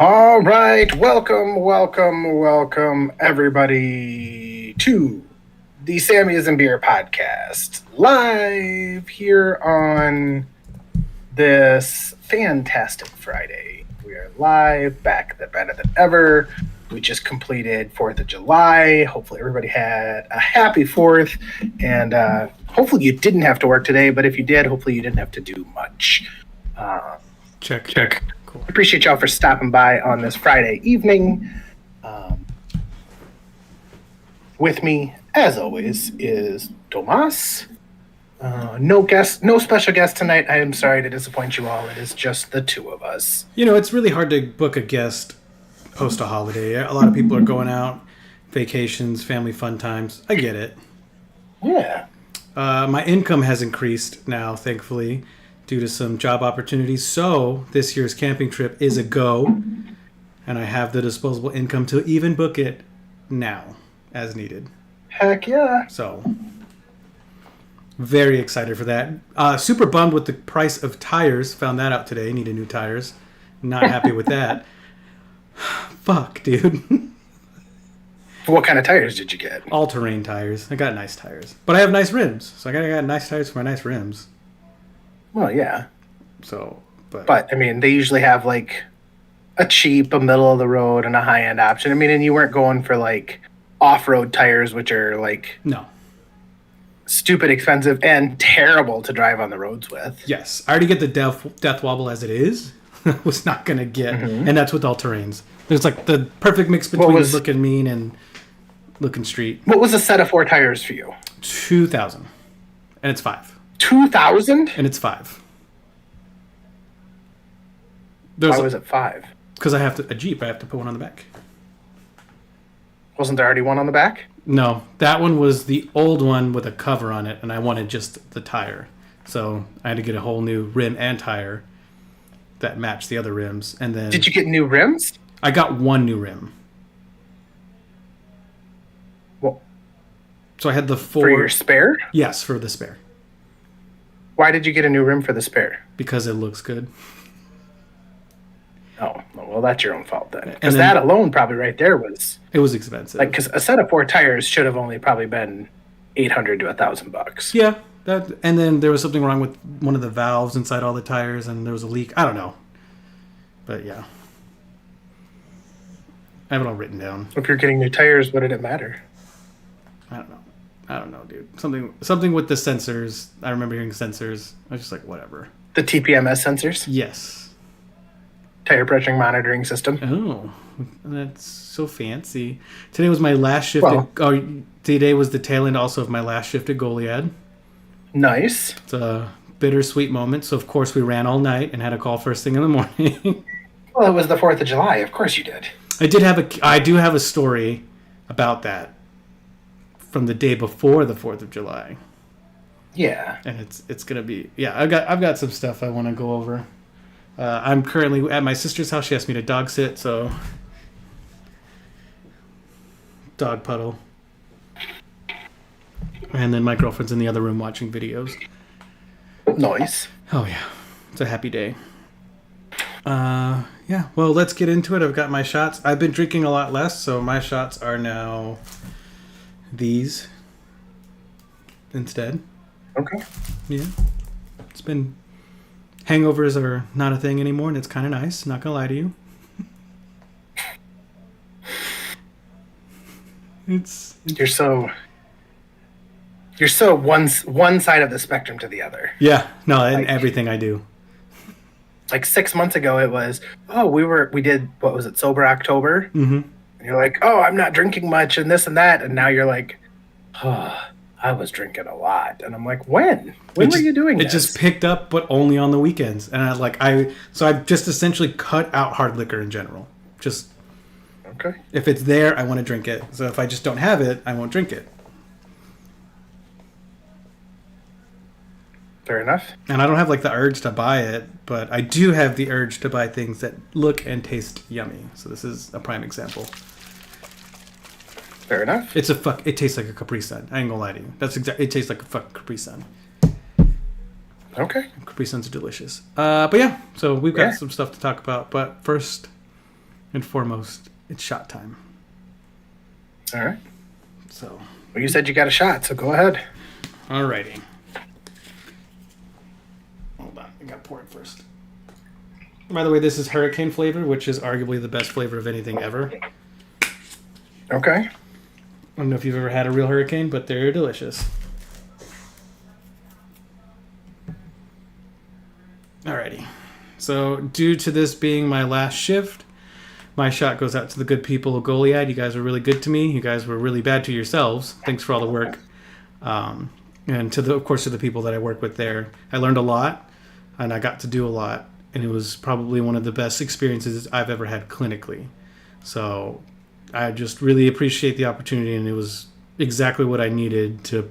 All right, welcome, everybody, to the Sammy is and Beer podcast, live here on this fantastic Friday. We are live, back better than ever. We just completed 4th of July. Hopefully, everybody had a happy 4th, and hopefully, you didn't have to work today. But if you did, hopefully, you didn't have to do much. Check. Cool. Appreciate y'all for stopping by on this Friday evening. With me, as always, is Tomas. No special guest tonight. I am sorry to disappoint you all. It is just the two of us. You know, it's really hard to book a guest post a holiday. A lot of people are going out, vacations, family fun times. I get it. Yeah. My income has increased now, thankfully, due to some job opportunities. So this year's camping trip is a go, and I have the disposable income to even book it now as needed. Heck yeah. So very excited for that. Super bummed with the price of tires. Found that out today. Needed new tires. Not happy with that. Fuck, dude. What kind of tires did you get? All-terrain tires. I got nice tires. But I have nice rims. So I got nice tires for my nice rims. Well, yeah. So, but I mean, they usually have like a cheap, a middle of the road, and a high end option. I mean, and you weren't going for like off-road tires, which are like no, stupid expensive and terrible to drive on the roads with. Yes, I already get the death wobble as it is. Was not gonna get, and that's with all terrains. There's like the perfect mix between looking mean and looking street. What was a set of 4 tires for you? 2,000, and it's 5. 2,000? And it's 5. Why was it 5? Because I have a Jeep. I have to put one on the back. Wasn't there already one on the back? No, that one was the old one with a cover on it, and I wanted just the tire. So I had to get a whole new rim and tire that matched the other rims. And then did you get new rims? I got one new rim. Well, so I had the 4 for your spare? Yes, for the spare. Why did you get a new rim for the spare? Because it looks good. Oh, well, that's your own fault then. Because that alone probably right there was... It was expensive. Like, because a set of 4 tires should have only probably been $800 to $1,000. Yeah, and then there was something wrong with one of the valves inside all the tires, and there was a leak. I don't know. But yeah. I have it all written down. If you're getting new tires, what did it matter? I don't know, dude. Something with the sensors. I remember hearing sensors. I was just like, whatever. The TPMS sensors? Yes. Tire pressure monitoring system. Oh, that's so fancy. Today was my last shift. Today was the tail end also of my last shift at Goliad. Nice. It's a bittersweet moment. So, of course, we ran all night and had a call first thing in the morning. Well, it was the 4th of July. Of course you did. I do have a story about that from the day before the 4th of July. Yeah. And it's going to be... Yeah, I've got some stuff I want to go over. I'm currently at my sister's house. She asked me to dog sit, so... Dog puddle. And then my girlfriend's in the other room watching videos. Nice. Oh, yeah. It's a happy day. Yeah, well, let's get into it. I've got my shots. I've been drinking a lot less, so my shots are now these instead. Okay. Yeah. It's been... Hangovers are not a thing anymore, and it's kind of nice. Not gonna lie to you. You're so one side of the spectrum to the other. Yeah, no, in everything I do. Like 6 months ago, it was, we did, what was it, Sober October? Mm-hmm. And you're like, oh, I'm not drinking much and this and that. And now you're like, oh, I was drinking a lot. And I'm like, when? When were you doing this? It just picked up, but only on the weekends. And I've just essentially cut out hard liquor in general. Just, okay. If it's there, I want to drink it. So if I just don't have it, I won't drink it. Fair enough. And I don't have like the urge to buy it, but I do have the urge to buy things that look and taste yummy. So this is a prime example. Fair enough. It tastes like a Capri Sun. I ain't gonna lie to you. It tastes like a fucking Capri Sun. Okay. Capri Suns are delicious. But yeah, so we've got some stuff to talk about. But first, and foremost, it's shot time. All right. So, Well, you said you got a shot, so go ahead. alrighty. Hold on, I gotta pour it first. By the way, this is hurricane flavor, which is arguably the best flavor of anything ever. Okay. I don't know if you've ever had a real hurricane, but they're delicious. Alrighty. So, due to this being my last shift, my shot goes out to the good people of Goliad. You guys were really good to me. You guys were really bad to yourselves. Thanks for all the work. And to of course, to the people that I work with there. I learned a lot, and I got to do a lot. And it was probably one of the best experiences I've ever had clinically. So I just really appreciate the opportunity, and it was exactly what I needed to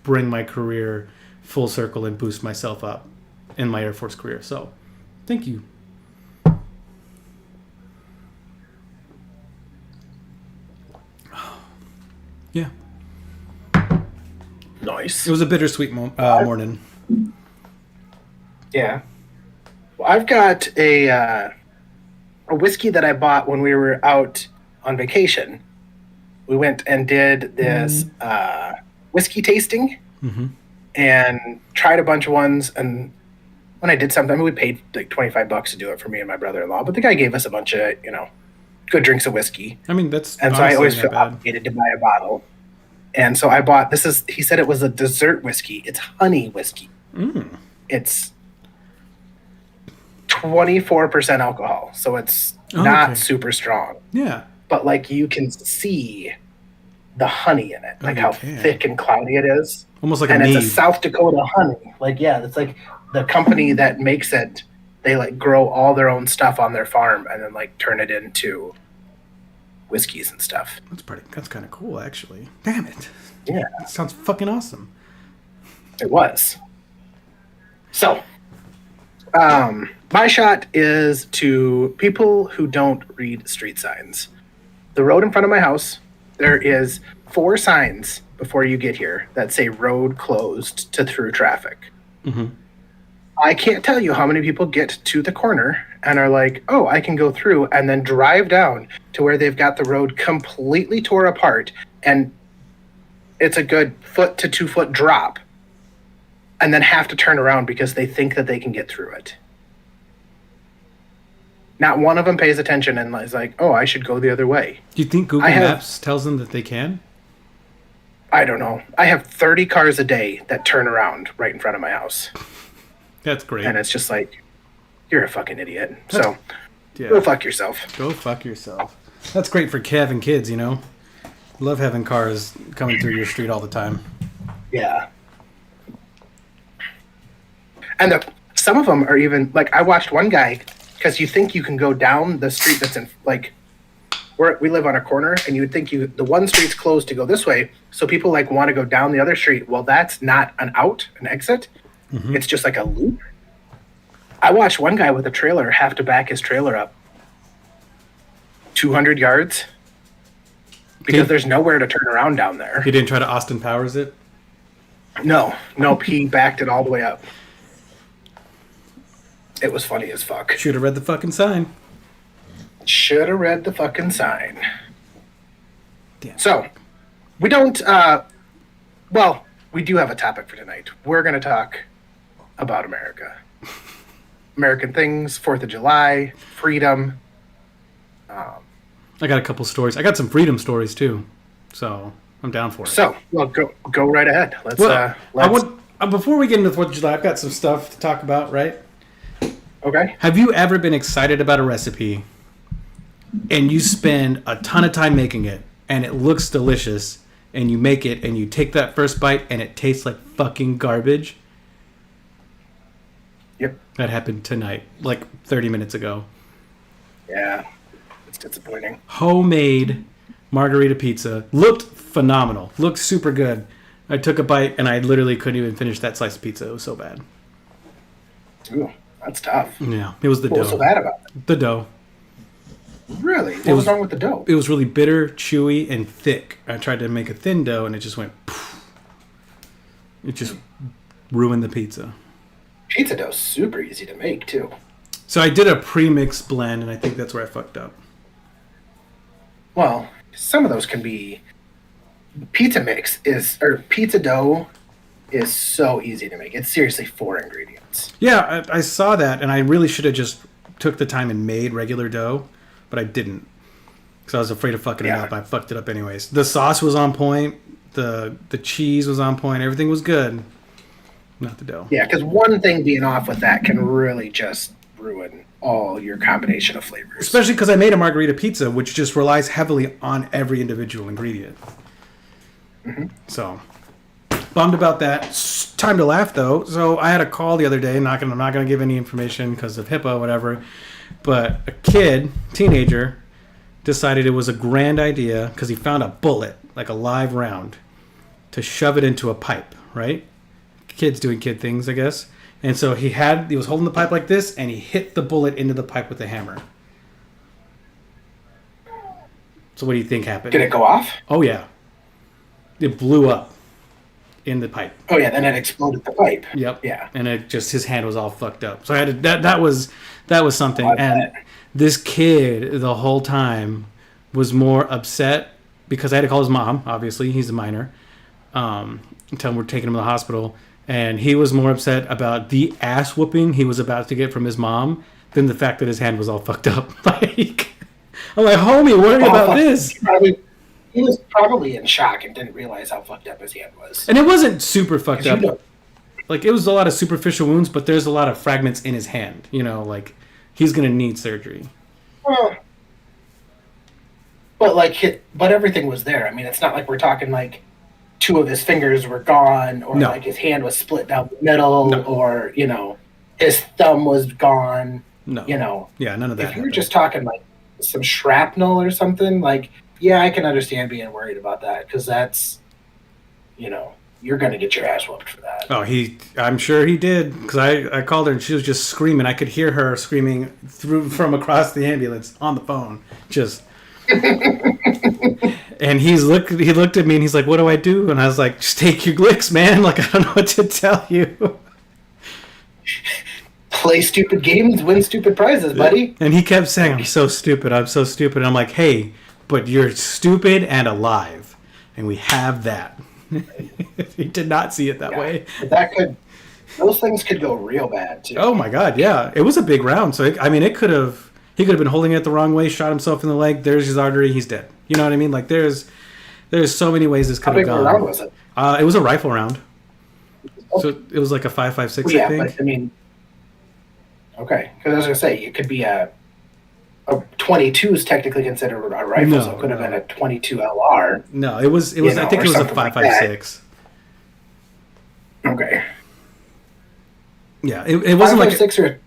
bring my career full circle and boost myself up in my Air Force career. So thank you. Yeah. Nice. It was a bittersweet morning. Yeah. Well, I've got a whiskey that I bought when we were out on vacation. We went and did this whiskey tasting and tried a bunch of ones. And when I did something, I mean, we paid like $25 to do it for me and my brother-in-law, but the guy gave us a bunch of, good drinks of whiskey. I mean, that's And so I always not feel bad. obligated to buy a bottle. And so I bought, he said it was a dessert whiskey. It's honey whiskey. It's 24% alcohol. So it's not super strong. Yeah. But like you can see the honey in it, like you how can. thick and cloudy it is. Almost like And a it's mead. a South Dakota honey. Like, yeah, it's like the company that makes it, they like grow all their own stuff on their farm and then like turn it into whiskeys and stuff. That's kind of cool, actually. Damn it. Yeah. That sounds fucking awesome. It was. So, my shot is to people who don't read street signs. The road in front of my house, there is 4 signs before you get here that say road closed to through traffic. I can't tell you how many people get to the corner and are like, oh, I can go through, and then drive down to where they've got the road completely tore apart and it's a good 1 to 2 foot drop, and then have to turn around because they think that they can get through it. Not one of them pays attention and is like, oh, I should go the other way. Do you think Google Maps tells them that they can? I don't know. I have 30 cars a day that turn around right in front of my house. That's great. And it's just like, you're a fucking idiot. So, Yeah. go fuck yourself. Go fuck yourself. That's great for having kids, Love having cars coming through your street all the time. Yeah. And some of them are even, like, I watched one guy, because you think you can go down the street that's in, like, we live on a corner, and you would think the one street's closed to go this way, so people, like, want to go down the other street. Well, that's not an exit. It's just like a loop. I watched one guy with a trailer have to back his trailer up 200 yards because there's nowhere to turn around down there. He didn't try to Austin Powers it? Nope, he backed it all the way up. It was funny as fuck. Should have read the fucking sign. Should have read the fucking sign. Damn. So, we don't, we do have a topic for tonight. We're going to talk about America. American things, 4th of July, freedom. I got a couple stories. I got some freedom stories, too. So, I'm down for it. So, well, go right ahead. Let's. Before we get into the 4th of July, I've got some stuff to talk about, right? Okay. Have you ever been excited about a recipe and you spend a ton of time making it and it looks delicious and you make it and you take that first bite and it tastes like fucking garbage? Yep. That happened tonight, like 30 minutes ago. Yeah. It's disappointing. Homemade margarita pizza. Looked phenomenal. Looked super good. I took a bite and I literally couldn't even finish that slice of pizza. It was so bad. Ooh, that's tough. Yeah, it was the What dough. was so bad about it? The dough. Really? What was wrong with the dough? It was really bitter, chewy, and thick. I tried to make a thin dough and it just went poof. It just ruined the pizza. Pizza dough's super easy to make, too. So I did a pre-mix blend and I think that's where I fucked up. Well, some of those can be pizza mix or pizza dough is so easy to make. It's seriously 4 ingredients. Yeah, I saw that, and I really should have just took the time and made regular dough, but I didn't because I was afraid of fucking it up. I fucked it up anyways. The sauce was on point. The cheese was on point. Everything was good. Not the dough. Yeah, because one thing being off with that can really just ruin all your combination of flavors. Especially because I made a margarita pizza, which just relies heavily on every individual ingredient. Mm-hmm. So, bummed about that. Time to laugh, though. So, I had a call the other day. I'm not gonna give any information because of HIPAA or whatever. But a teenager, decided it was a grand idea because he found a bullet, like a live round, to shove it into a pipe, right? Kids doing kid things, I guess. And so he was holding the pipe like this, and he hit the bullet into the pipe with a hammer. So what do you think happened? Did it go off? Oh yeah, it blew up in the pipe. Oh yeah, then it exploded the pipe. Yep. Yeah. And his hand was all fucked up. So I had to, that was something. And this kid the whole time was more upset because I had to call his mom. Obviously, he's a minor. Until we're taking him to the hospital. And he was more upset about the ass whooping he was about to get from his mom than the fact that his hand was all fucked up. Like, I'm like, homie, worry about this. He was probably in shock and didn't realize how fucked up his hand was. And it wasn't super fucked up. Like, it was a lot of superficial wounds, but there's a lot of fragments in his hand. You know, like, he's going to need surgery. Well, but everything was there. I mean, it's not like we're talking like 2 of his fingers were gone, or like his hand was split down the middle, or his thumb was gone. No, yeah, none of that. If you're just talking like some shrapnel or something, like I can understand being worried about that because that's you're gonna get your ass whooped for that. Oh, I'm sure he did because I called her and she was just screaming. I could hear her screaming from across the ambulance on the phone, just. And he looked at me and he's like, "What do I do?" And I was like, "Just take your Glicks, man. Like, I don't know what to tell you." Play stupid games, win stupid prizes, buddy. And he kept saying, "I'm so stupid. I'm so stupid." And I'm like, "Hey, but you're stupid and alive, and we have that." He did not see it that way. But those things could go real bad too. Oh my god, yeah. It was a big round, so it could have. He could have been holding it the wrong way, shot himself in the leg. There's his artery. He's dead. You know what I mean? Like there's so many ways this could have gone. How big a round was it? It was a rifle round. So it was like a 5.56. Yeah, I think. But I mean, okay, because I was gonna say it could be a 22 is technically considered a rifle, so it could have been a 22 LR. No, it was. I think it was a 5.56. Okay. Yeah, it wasn't like 5.56 or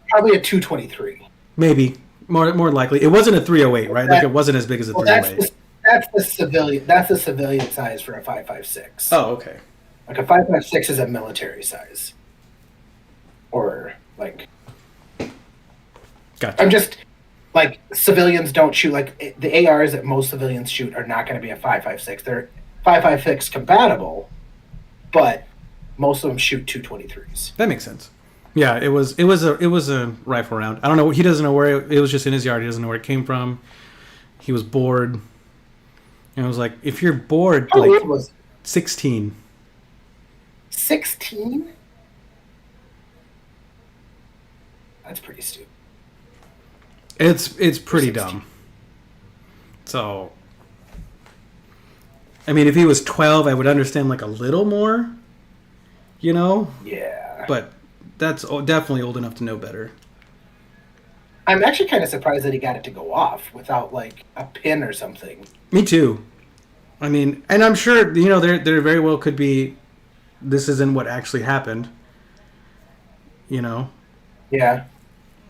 probably a 223. Maybe more likely. It wasn't a 308, right? Like it wasn't as big as a 308. That's the civilian. That's the civilian size for a 5.56. Oh, okay. Like a 5.56 is a military size, or like. Gotcha. I'm just like civilians don't shoot like the ARs that most civilians shoot are not going to be a 5.56. They're 5.56 compatible, but most of them shoot 223s. That makes sense. Yeah, it was a rifle round. I don't know. He doesn't know where it was. Just in his yard. He doesn't know where it came from. He was bored, and I was like, "If you're bored, how old was 16." 16? That's pretty stupid. It's pretty dumb. So, I mean, if he was 12, I would understand like a little more. Yeah. But that's definitely old enough to know better. I'm actually kind of surprised that he got it to go off without like a pin or something. Me too. I mean, and I'm sure there very well could be. This isn't what actually happened. Yeah.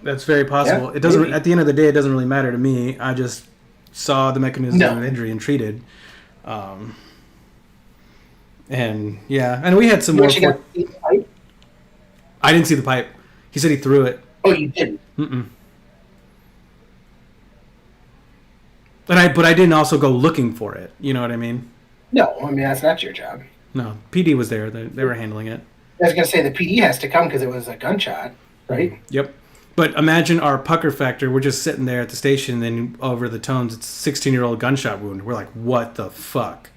That's very possible. Yeah, it doesn't. maybe. At the end of the day, it doesn't really matter to me. I just saw the mechanism of injury and treated. And yeah, and we had some more. I didn't see the pipe. He said he threw it. Oh, you didn't? Mm-mm. But I didn't also go looking for it. You know what I mean? No, I mean that's not your job. No, PD was there. They were handling it. I was gonna say the PD has to come because it was a gunshot, right? Yep. But imagine our pucker factor. We're just sitting there at the station, and then over the tones, it's a 16-year-old gunshot wound. We're like, what the fuck?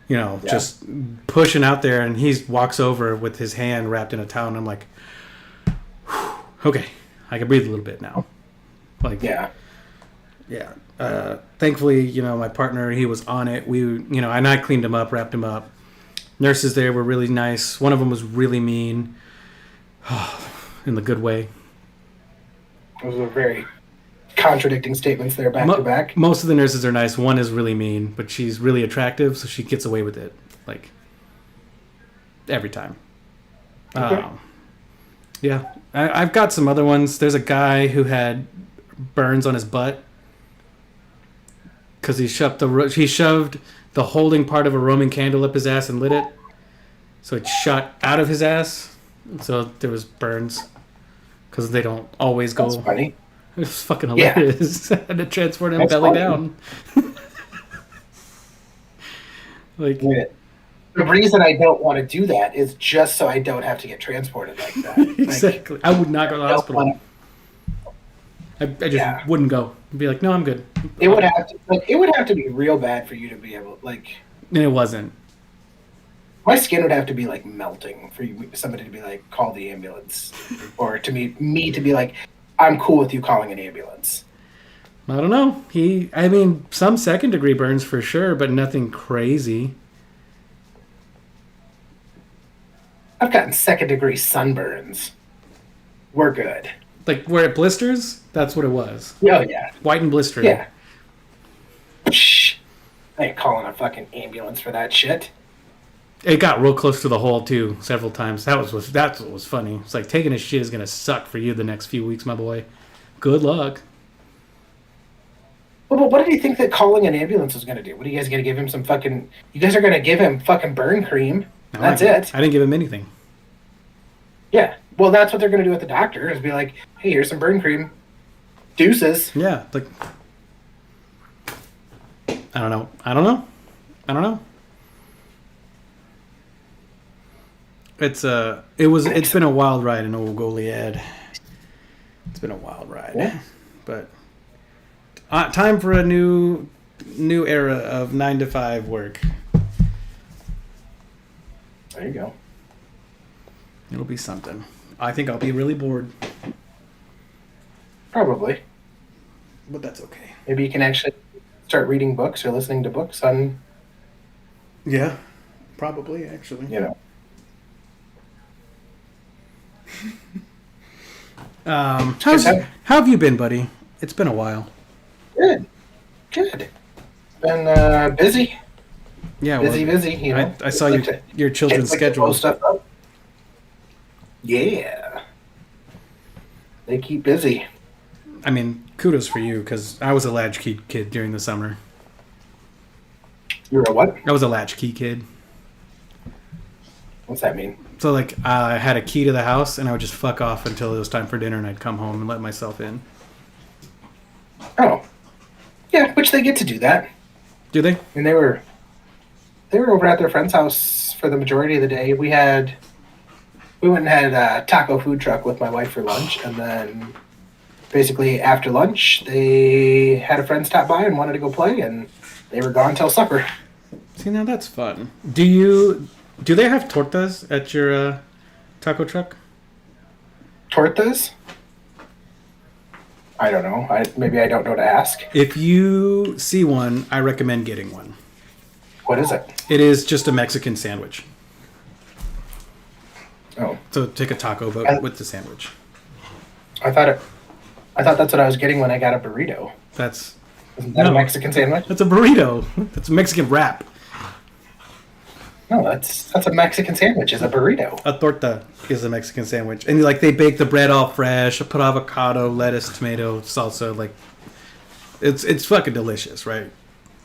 You know, just pushing out there, and he walks over with his hand wrapped in a towel, and I'm like, okay, I can breathe a little bit now. Like, yeah. Thankfully, you know, my partner, he was on it. And I cleaned him up, wrapped him up. Nurses there were really nice. One of them was really mean, in the good way. Those are very contradicting statements there, back to back. Most of the nurses are nice. One is really mean, but she's really attractive, so she gets away with it, like, every time. Okay. Yeah, I've got some other ones. There's a guy who had burns on his butt because he shoved the holding part of a Roman candle up his ass and lit it, so it shot out of his ass. So there was burns because they don't always go. That's funny. It was fucking hilarious. I had to transport him That's belly funny. down. Like, Yeah. The reason I don't want to do that is just so I don't have to get transported like that. exactly. I would not go to the hospital. I just wouldn't go. I'd be like, no, I'm good. It would have to be real bad for you to be able, like. And it wasn't. My skin would have to be like melting for somebody to be like, call the ambulance, or to me to be like, I'm cool with you calling an ambulance. I don't know. Some second degree burns for sure, but nothing crazy. I've gotten second degree sunburns. We're good. Like where it blisters? That's what it was. Oh yeah. White and blistering. Yeah. Shh. I ain't calling a fucking ambulance for that shit. It got real close to the hole too, several times. That's what was funny. It's like taking a shit is gonna suck for you the next few weeks, my boy. Good luck. Well, but what did he think that calling an ambulance was gonna do? What are you guys gonna give him some fucking? You guys are gonna give him fucking burn cream. No, That's it. I didn't give him anything. Yeah. Well, that's what they're gonna do with the doctor. Is be like, hey, here's some burn cream. Deuces. Yeah, like I don't know. It's been a wild ride in old Goliad. It's been a wild ride. Yeah. But time for a new era of 9 to 5 work. There you go. It'll be something. I think I'll be really bored, Probably. but that's okay. Maybe you can actually start reading books or listening to books on, Yeah, probably actually. you know. How have you been, buddy? It's been a while. Good. Been busy. Yeah, Busy. You know. I saw your children's Like to blow schedule. stuff up. Yeah. They keep busy. I mean, kudos for you, because I was a latchkey kid during the summer. You're a what? I was a latchkey kid. What's that mean? So, like, I had a key to the house, and I would just fuck off until it was time for dinner, and I'd come home and let myself in. Oh. Yeah, which they get to do that. Do they? And they were over at their friend's house for the majority of the day. We went and had a taco food truck with my wife for lunch, and then basically after lunch they had a friend stop by and wanted to go play, and they were gone till supper. See, now that's fun. Do they have tortas at your taco truck? Tortas? I don't know. Maybe I don't know to ask. If you see one, I recommend getting one. What is it? It is just a Mexican sandwich. Oh, So take a taco, but with the sandwich. I thought that's what I was getting when I got a burrito. That's Isn't that a Mexican sandwich? That's a burrito. That's a Mexican wrap. No, that's a Mexican sandwich. It's a burrito. A torta is a Mexican sandwich, and like they bake the bread all fresh, put avocado, lettuce, tomato, salsa. Like it's fucking delicious, right?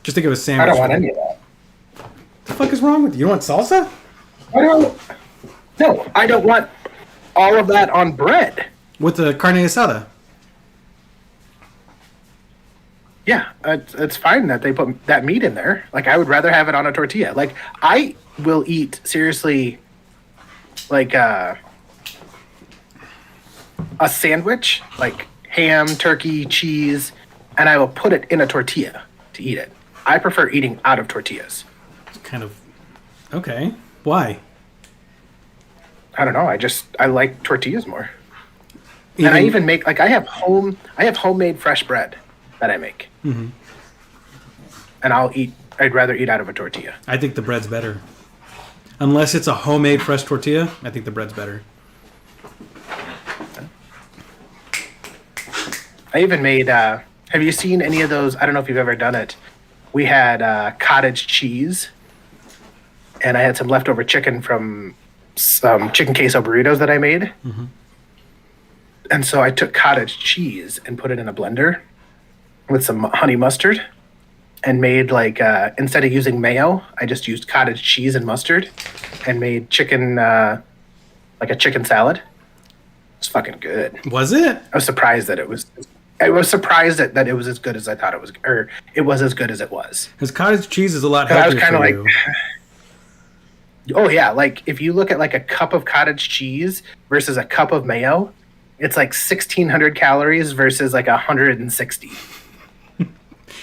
Just think of a sandwich. I don't want any of that. What the fuck is wrong with you? You don't want salsa? No, I don't want all of that on bread. With the carne asada. Yeah, it's fine that they put that meat in there. Like, I would rather have it on a tortilla. Like, I will eat, seriously, like, a sandwich, like ham, turkey, cheese, and I will put it in a tortilla to eat it. I prefer eating out of tortillas. It's kind of okay. Why? I don't know. I like tortillas more. And I even make I have homemade fresh bread that I make. Mm-hmm. And I'd rather eat out of a tortilla. I think the bread's better. Unless it's a homemade fresh tortilla, I think the bread's better. I even made have you seen any of those? I don't know if you've ever done it. We had cottage cheese, and I had some leftover chicken from some chicken queso burritos that I made. Mm-hmm. And so I took cottage cheese and put it in a blender with some honey mustard and made instead of using mayo, I just used cottage cheese and mustard and made chicken, like a chicken salad. It's fucking good. Was it? I was surprised that it was as good as I thought it was, or it was as good as it was. Because cottage cheese is a lot healthier. I was kind of like, oh yeah, like if you look at like a cup of cottage cheese versus a cup of mayo, it's like 1,600 calories versus like 160.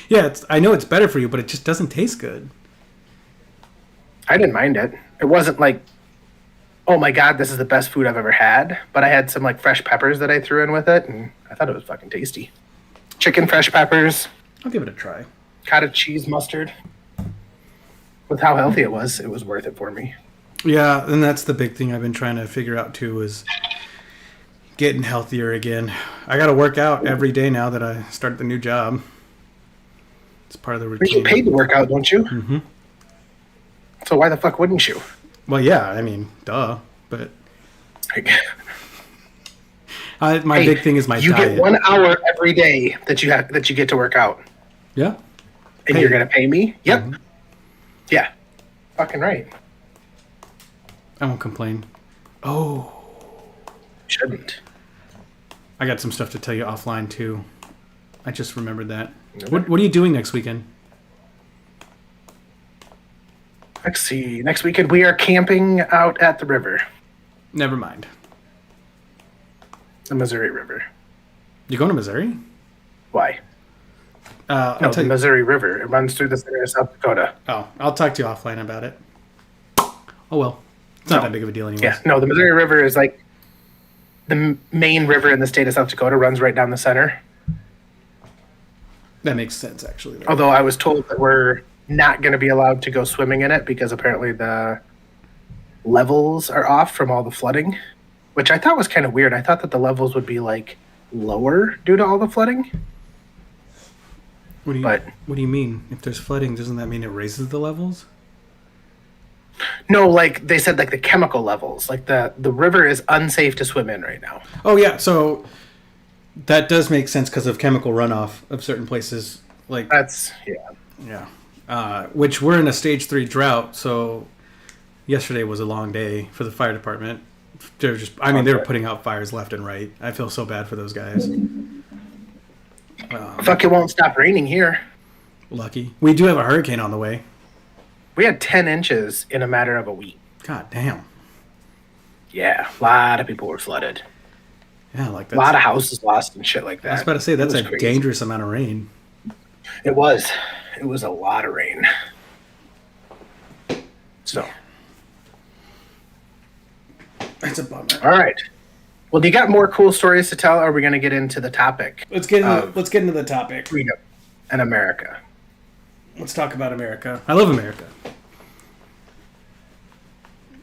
Yeah, I know it's better for you, but it just doesn't taste good. I didn't mind it. It wasn't like, oh my god, this is the best food I've ever had. But I had some like fresh peppers that I threw in with it, and I thought it was fucking tasty. Chicken, fresh peppers. I'll give it a try. Cottage cheese, mustard. With how healthy it was worth it for me. Yeah, and that's the big thing I've been trying to figure out too is getting healthier again. I got to work out every day now that I start the new job. It's part of the routine. You get paid to work out, don't you? Mm-hmm. So why the fuck wouldn't you? Well, yeah, I mean, duh. But my big thing is my diet. You get 1 hour every day that you get to work out. Yeah. And you're gonna pay me? Yep. Mm-hmm. Yeah. Fucking right. I won't complain. Oh. Shouldn't. I got some stuff to tell you offline too. I just remembered that. Okay. What are you doing next weekend? Let's see. Next weekend we are camping out at the river. Never mind. The Missouri River. You going to Missouri? Why? No, the Missouri River. It runs through the center of South Dakota. Oh, I'll talk to you offline about it. Oh well, it's not that big of a deal anymore. Yeah, no, the Missouri River is like the main river in the state of South Dakota. Runs right down the center. That makes sense, actually. Though. Although I was told that we're not going to be allowed to go swimming in it because apparently the levels are off from all the flooding, which I thought was kind of weird. I thought that the levels would be like lower due to all the flooding. What do you mean? If there's flooding, doesn't that mean it raises the levels? No, like they said, like the chemical levels, like the river is unsafe to swim in right now. Oh yeah, so that does make sense because of chemical runoff of certain places. Like that's yeah. Which we're in a stage 3 drought, so yesterday was a long day for the fire department. They were putting out fires left and right. I feel so bad for those guys. Fuck, it won't stop raining here. Lucky. We do have a hurricane on the way. We had 10 inches in a matter of a week. God damn. Yeah, a lot of people were flooded. Yeah, like that. A lot of houses lost and shit like that. I was about to say, that's a dangerous amount of rain. It was. It was a lot of rain. So. That's a bummer. All right. Well, do you got more cool stories to tell, or are we going to get into the topic? Let's get into the topic. Freedom and America. Let's talk about America. I love America.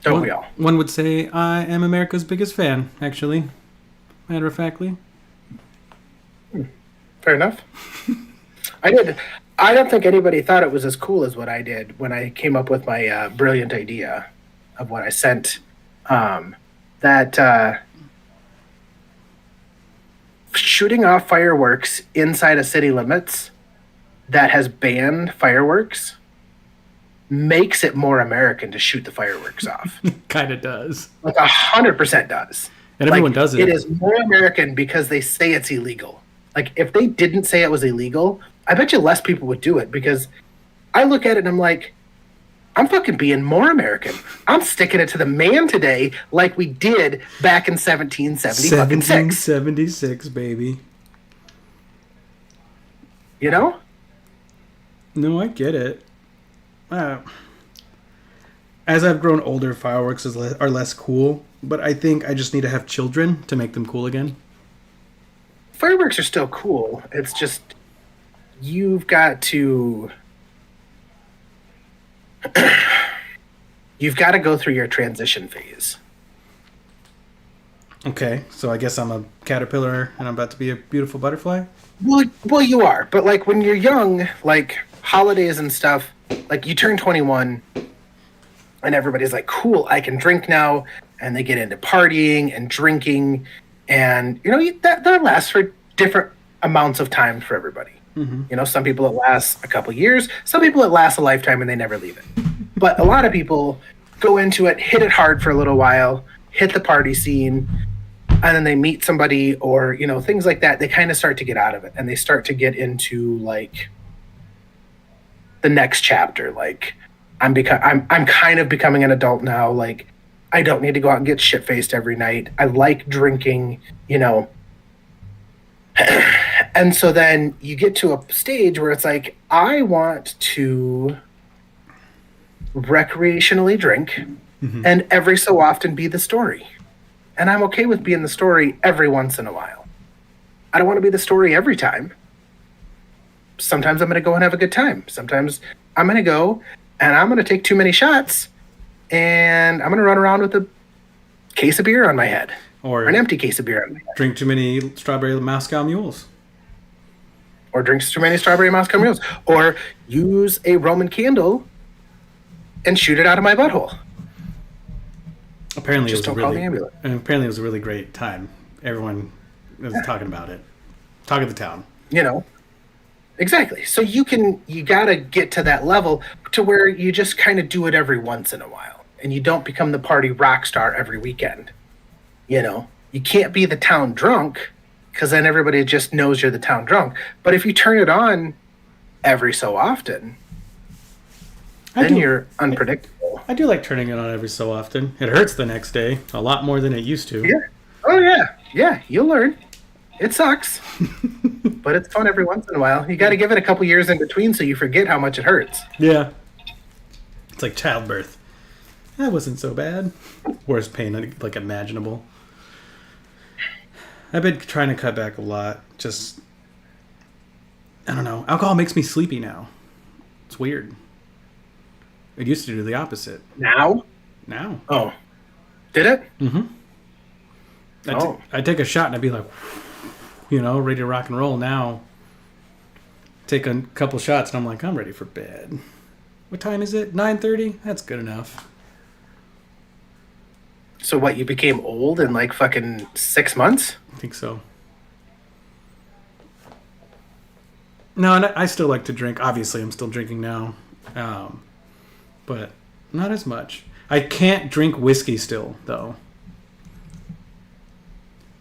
Don't we all? One would say I am America's biggest fan, actually. Matter of factly. Fair enough. I don't think anybody thought it was as cool as what I did when I came up with my brilliant idea of what I sent. Shooting off fireworks inside of city limits that has banned fireworks makes it more American to shoot the fireworks off. Kind of does. Like 100% does. And everyone does it. It is more American because they say it's illegal. Like, if they didn't say it was illegal, I bet you less people would do it, because I look at it and I'm like, I'm fucking being more American. I'm sticking it to the man today like we did back in 1776. 1776, baby. You know? No, I get it. As I've grown older, fireworks are less cool, but I think I just need to have children to make them cool again. Fireworks are still cool. It's just you've got to go through your transition phase. Okay, so I guess I'm a caterpillar and I'm about to be a beautiful butterfly? Well, you are. But, like, when you're young, like, holidays and stuff, like, you turn 21, and everybody's like, cool, I can drink now, and they get into partying and drinking, and, you know, that lasts for different amounts of time for everybody. Mm-hmm. You know, some people it lasts a couple years, some people it lasts a lifetime, and they never leave it. But a lot of people go into it, hit it hard for a little while, hit the party scene, and then they meet somebody or, you know, things like that. They kind of start to get out of it, and they start to get into, like, the next chapter. Like, I'm kind of becoming an adult now. Like, I don't need to go out and get shit-faced every night. I like drinking, you know. And so then you get to a stage where it's like, I want to recreationally drink and every so often be the story. And I'm okay with being the story every once in a while. I don't want to be the story every time. Sometimes I'm going to go and have a good time. Sometimes I'm going to go and I'm going to take too many shots and I'm going to run around with a case of beer on my head. Or an empty case of beer on my head. Drink too many strawberry Moscow mules. Or drink too many strawberry Moscow mules. Or use a Roman candle and shoot it out of my butthole. Apparently, Just don't call the ambulance. Apparently, it was a really great time. Everyone was talking about it. Talk of the town. You know, exactly. So you gotta get to that level to where you just kind of do it every once in a while, and you don't become the party rock star every weekend. You know, you can't be the town drunk because then everybody just knows you're the town drunk. But if you turn it on every so often, then you're unpredictable. I do like turning it on every so often. It hurts the next day a lot more than it used to. Yeah. Oh, yeah. Yeah, you'll learn. It sucks. But it's fun every once in a while. You got to give it a couple years in between so you forget how much it hurts. Yeah. It's like childbirth. That wasn't so bad. Worst pain like imaginable. I've been trying to cut back a lot. Just, I don't know. Alcohol makes me sleepy now. It's weird. It used to do the opposite. Now? Oh. Did it? Mm-hmm. I'd take a shot and I'd be like, you know, ready to rock and roll. Now, take a couple shots and I'm like, I'm ready for bed. What time is it? 9:30? That's good enough. So what, you became old in like fucking 6 months? I think so. No, and I still like to drink. Obviously, I'm still drinking now. But not as much. I can't drink whiskey still, though.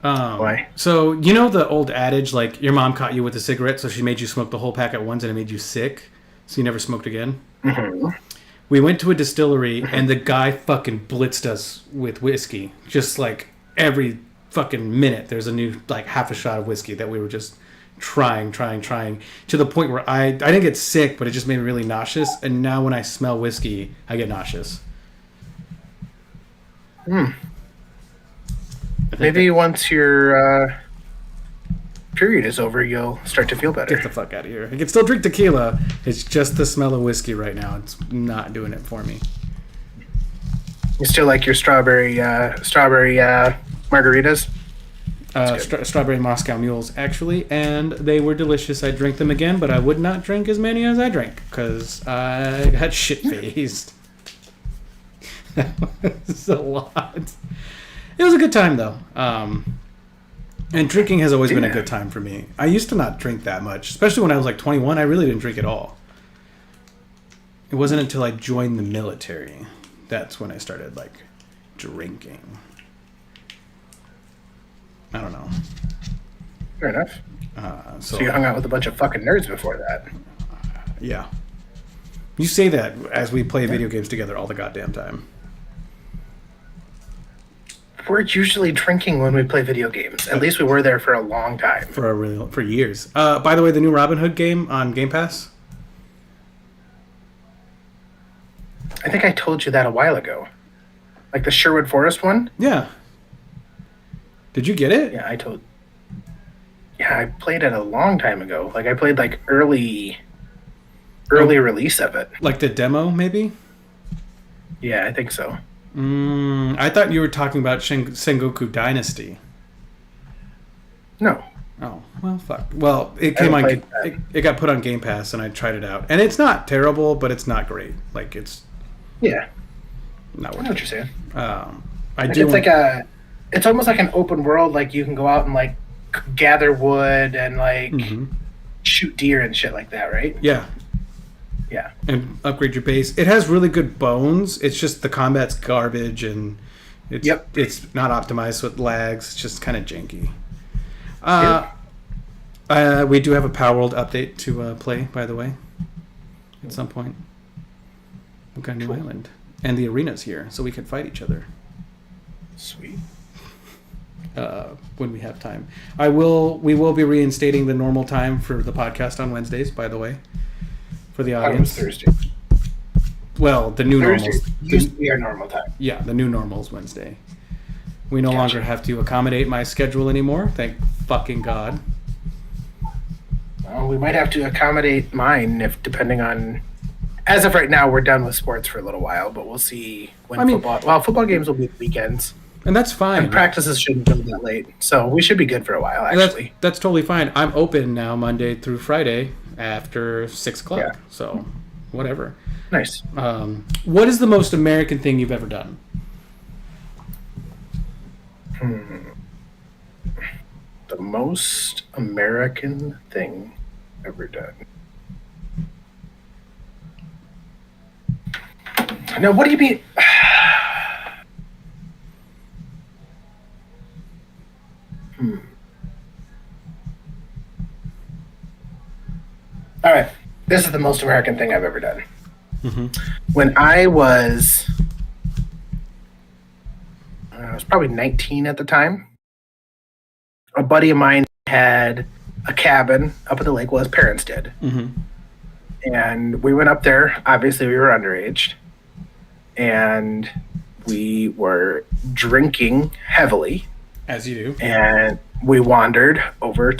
Why? So, you know the old adage, like, your mom caught you with a cigarette, so she made you smoke the whole pack at once and it made you sick, so you never smoked again? Mm-hmm. We went to a distillery, and the guy fucking blitzed us with whiskey. Just, like, every fucking minute, there's a new, like, half a shot of whiskey that we were just trying, to the point where I didn't get sick, but it just made me really nauseous, and now when I smell whiskey, I get nauseous. Maybe once your period is over, you'll start to feel better. Get the fuck out of here. I can still drink tequila. It's just the smell of whiskey right now. It's not doing it for me. You still like your strawberry margaritas? Strawberry Moscow mules, actually, and they were delicious. I drank them again, but I would not drink as many as I drank because I got shit-faced. That was a lot. It was a good time, though. And drinking has always been a good time for me. I used to not drink that much, especially when I was like 21. I really didn't drink at all. It wasn't until I joined the military that's when I started, like, drinking. I don't know. Fair enough. So you hung out with a bunch of fucking nerds before that. Yeah. You say that as we play video games together all the goddamn time. We're usually drinking when we play video games. At least we were there for a long time. For years. By the way, the new Robin Hood game on Game Pass. I think I told you that a while ago. Like the Sherwood Forest one? Yeah. Did you get it? Yeah, I played it a long time ago. Like I played like early release of it. Like the demo, maybe? Yeah, I think so. I thought you were talking about Sengoku Dynasty. No. Oh, well, fuck. Well, it came on. It got put on Game Pass, and I tried it out, and it's not terrible, but it's not great. Like it's. Yeah. Not I know what you're saying. It's almost like an open world. Like you can go out and like gather wood and like shoot deer and shit like that, right? Yeah. Yeah. And upgrade your base. It has really good bones. It's just the combat's garbage, and it's not optimized, so it lags. It's just kind of janky. We do have a Power World update to play, by the way, at some point. We've got a new island. And the arena's here, so we can fight each other. Sweet. When we have time. We will be reinstating the normal time for the podcast on Wednesdays, by the way, for the audience. Thursday. Well, the new normal used to be our normal time. Yeah, the new normal is Wednesday. We no longer have to accommodate my schedule anymore. Thank fucking God. Well, we might have to accommodate mine depending on. As of right now, we're done with sports for a little while, but we'll see when football. Well, football games will be weekends. And that's fine. And practices shouldn't go that late. So we should be good for a while, actually. That's totally fine. I'm open now Monday through Friday after 6 o'clock. Yeah. So, whatever. Nice. What is the most American thing you've ever done? The most American thing ever done. Now, what do you mean? All right. This is the most American thing I've ever done. When I was probably 19 at the time, a buddy of mine had a cabin up at the lake. Well, his parents did. And we went up there. Obviously, we were underage. And we were drinking heavily. As you do. And we wandered over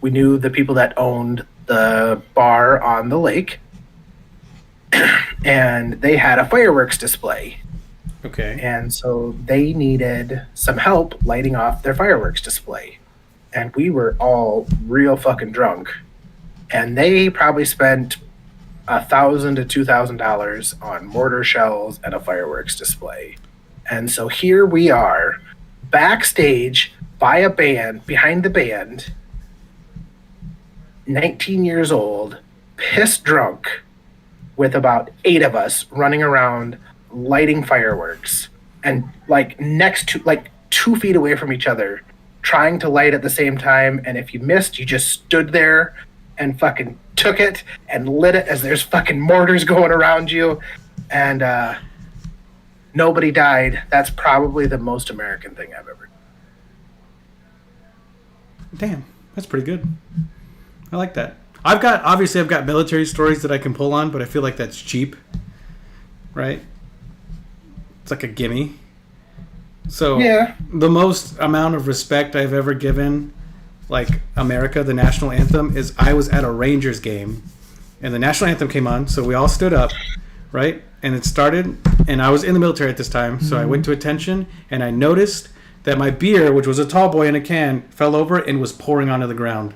we knew the people that owned the bar on the lake. And they had a fireworks display. Okay. And so they needed some help lighting off their fireworks display. And we were all real fucking drunk. And they probably spent $1,000 to $2,000 on mortar shells and a fireworks display. And so here we are, backstage by a band, behind the band, 19 years old, pissed drunk, with about 8 of us running around lighting fireworks and like next to, like 2 feet away from each other, trying to light at the same time. And if you missed, you just stood there and fucking took it and lit it as there's fucking mortars going around you. And nobody died. That's probably the most American thing I've ever done. Damn, that's pretty good. I like that. I've got military stories that I can pull on, but I feel like that's cheap. Right? It's like a gimme. So yeah. The most amount of respect I've ever given, like America, the national anthem, is I was at a Rangers game and the national anthem came on, so we all stood up, right? And it started, and I was in the military at this time, so I went to attention and I noticed that my beer, which was a tall boy in a can, fell over and was pouring onto the ground.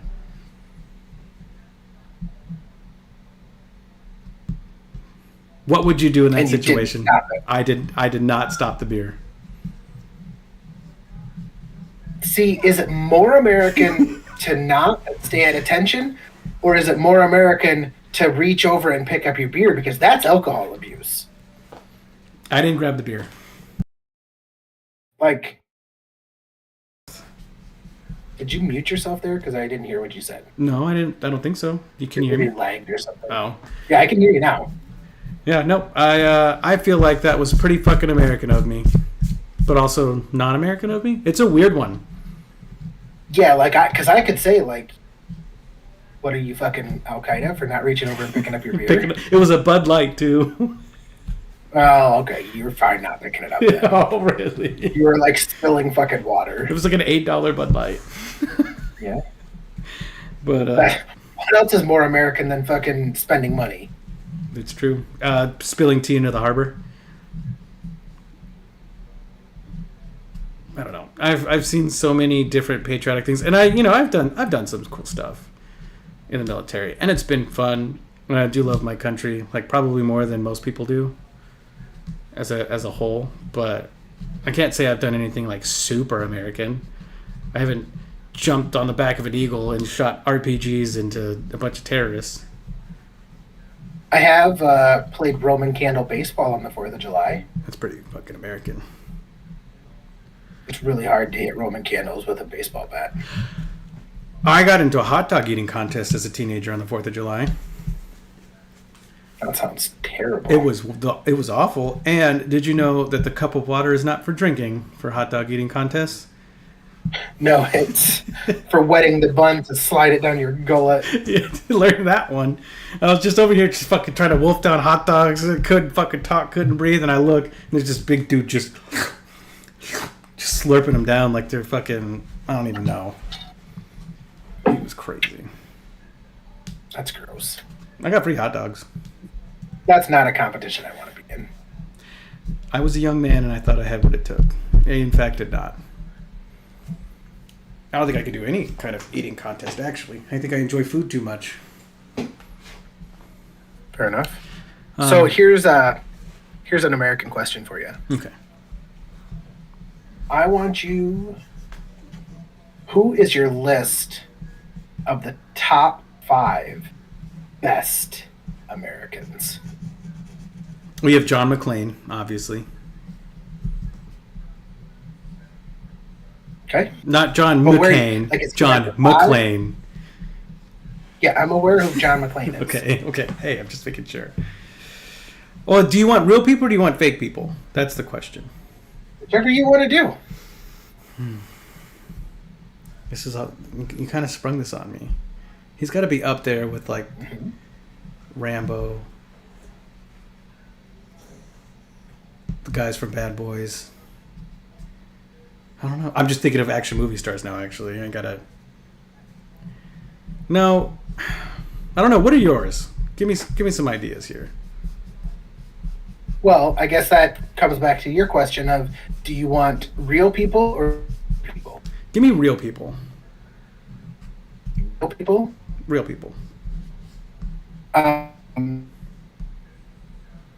What would you do in that situation? I did not stop the beer. See, is it more American to not stay at attention, or is it more American to reach over and pick up your beer? Because that's alcohol abuse. I didn't grab the beer. Like, did you mute yourself there? Because I didn't hear what you said. No, I didn't. I don't think so. You can hear me. Maybe lagged or something. Oh. Yeah, I can hear you now. Yeah, no, I feel like that was pretty fucking American of me, but also non-American of me. It's a weird one. Yeah, like because I could say like, what are you fucking Al Qaeda for not reaching over and picking up your beer? It was a Bud Light too. Oh, okay. You were fine not picking it up. Then. Oh, really? You were like spilling fucking water. It was like an $8 Bud Light. Yeah. But what else is more American than fucking spending money? it's true. Spilling tea into the harbor. I don't know. I've seen so many different patriotic things, and I've done some cool stuff in the military, and it's been fun. And I do love my country, like probably more than most people do, as a whole. But I can't say I've done anything like super American. I haven't jumped on the back of an eagle and shot RPGs into a bunch of terrorists. I have played Roman candle baseball on the 4th of July. That's pretty fucking American. It's really hard to hit Roman candles with a baseball bat. I got into a hot dog eating contest as a teenager on the 4th of July. That sounds terrible. It was awful. And did you know that the cup of water is not for drinking for hot dog eating contests? No, it's for wetting the bun to slide it down your gullet. Yeah, learn that one. I was just over here just fucking trying to wolf down hot dogs. Couldn't fucking talk, couldn't breathe. And I look, and there's this big dude just slurping them down like they're fucking, I don't even know. He was crazy. That's gross. I got free hot dogs. That's not a competition I want to be in. I was a young man and I thought I had what it took. I, in fact, did not. I don't think I could do any kind of eating contest, actually. I think I enjoy food too much. Fair enough. So here's an American question for you. Okay. I want you... Who is your list of the top 5 best Americans? We have John McClane, obviously. Okay. Not John But McCain. it's John number 5? McClane. Yeah, I'm aware who John McClane is. Okay. Hey, I'm just making sure. Well, do you want real people or do you want fake people? That's the question. Whichever you want to do. This is how you kind of sprung this on me. He's got to be up there with like Rambo, the guys from Bad Boys. I don't know. I'm just thinking of action movie stars now. Actually, I gotta. No, I don't know. What are yours? Give me some ideas here. Well, I guess that comes back to your question of, do you want real people or people? Give me real people. Real people? Real people.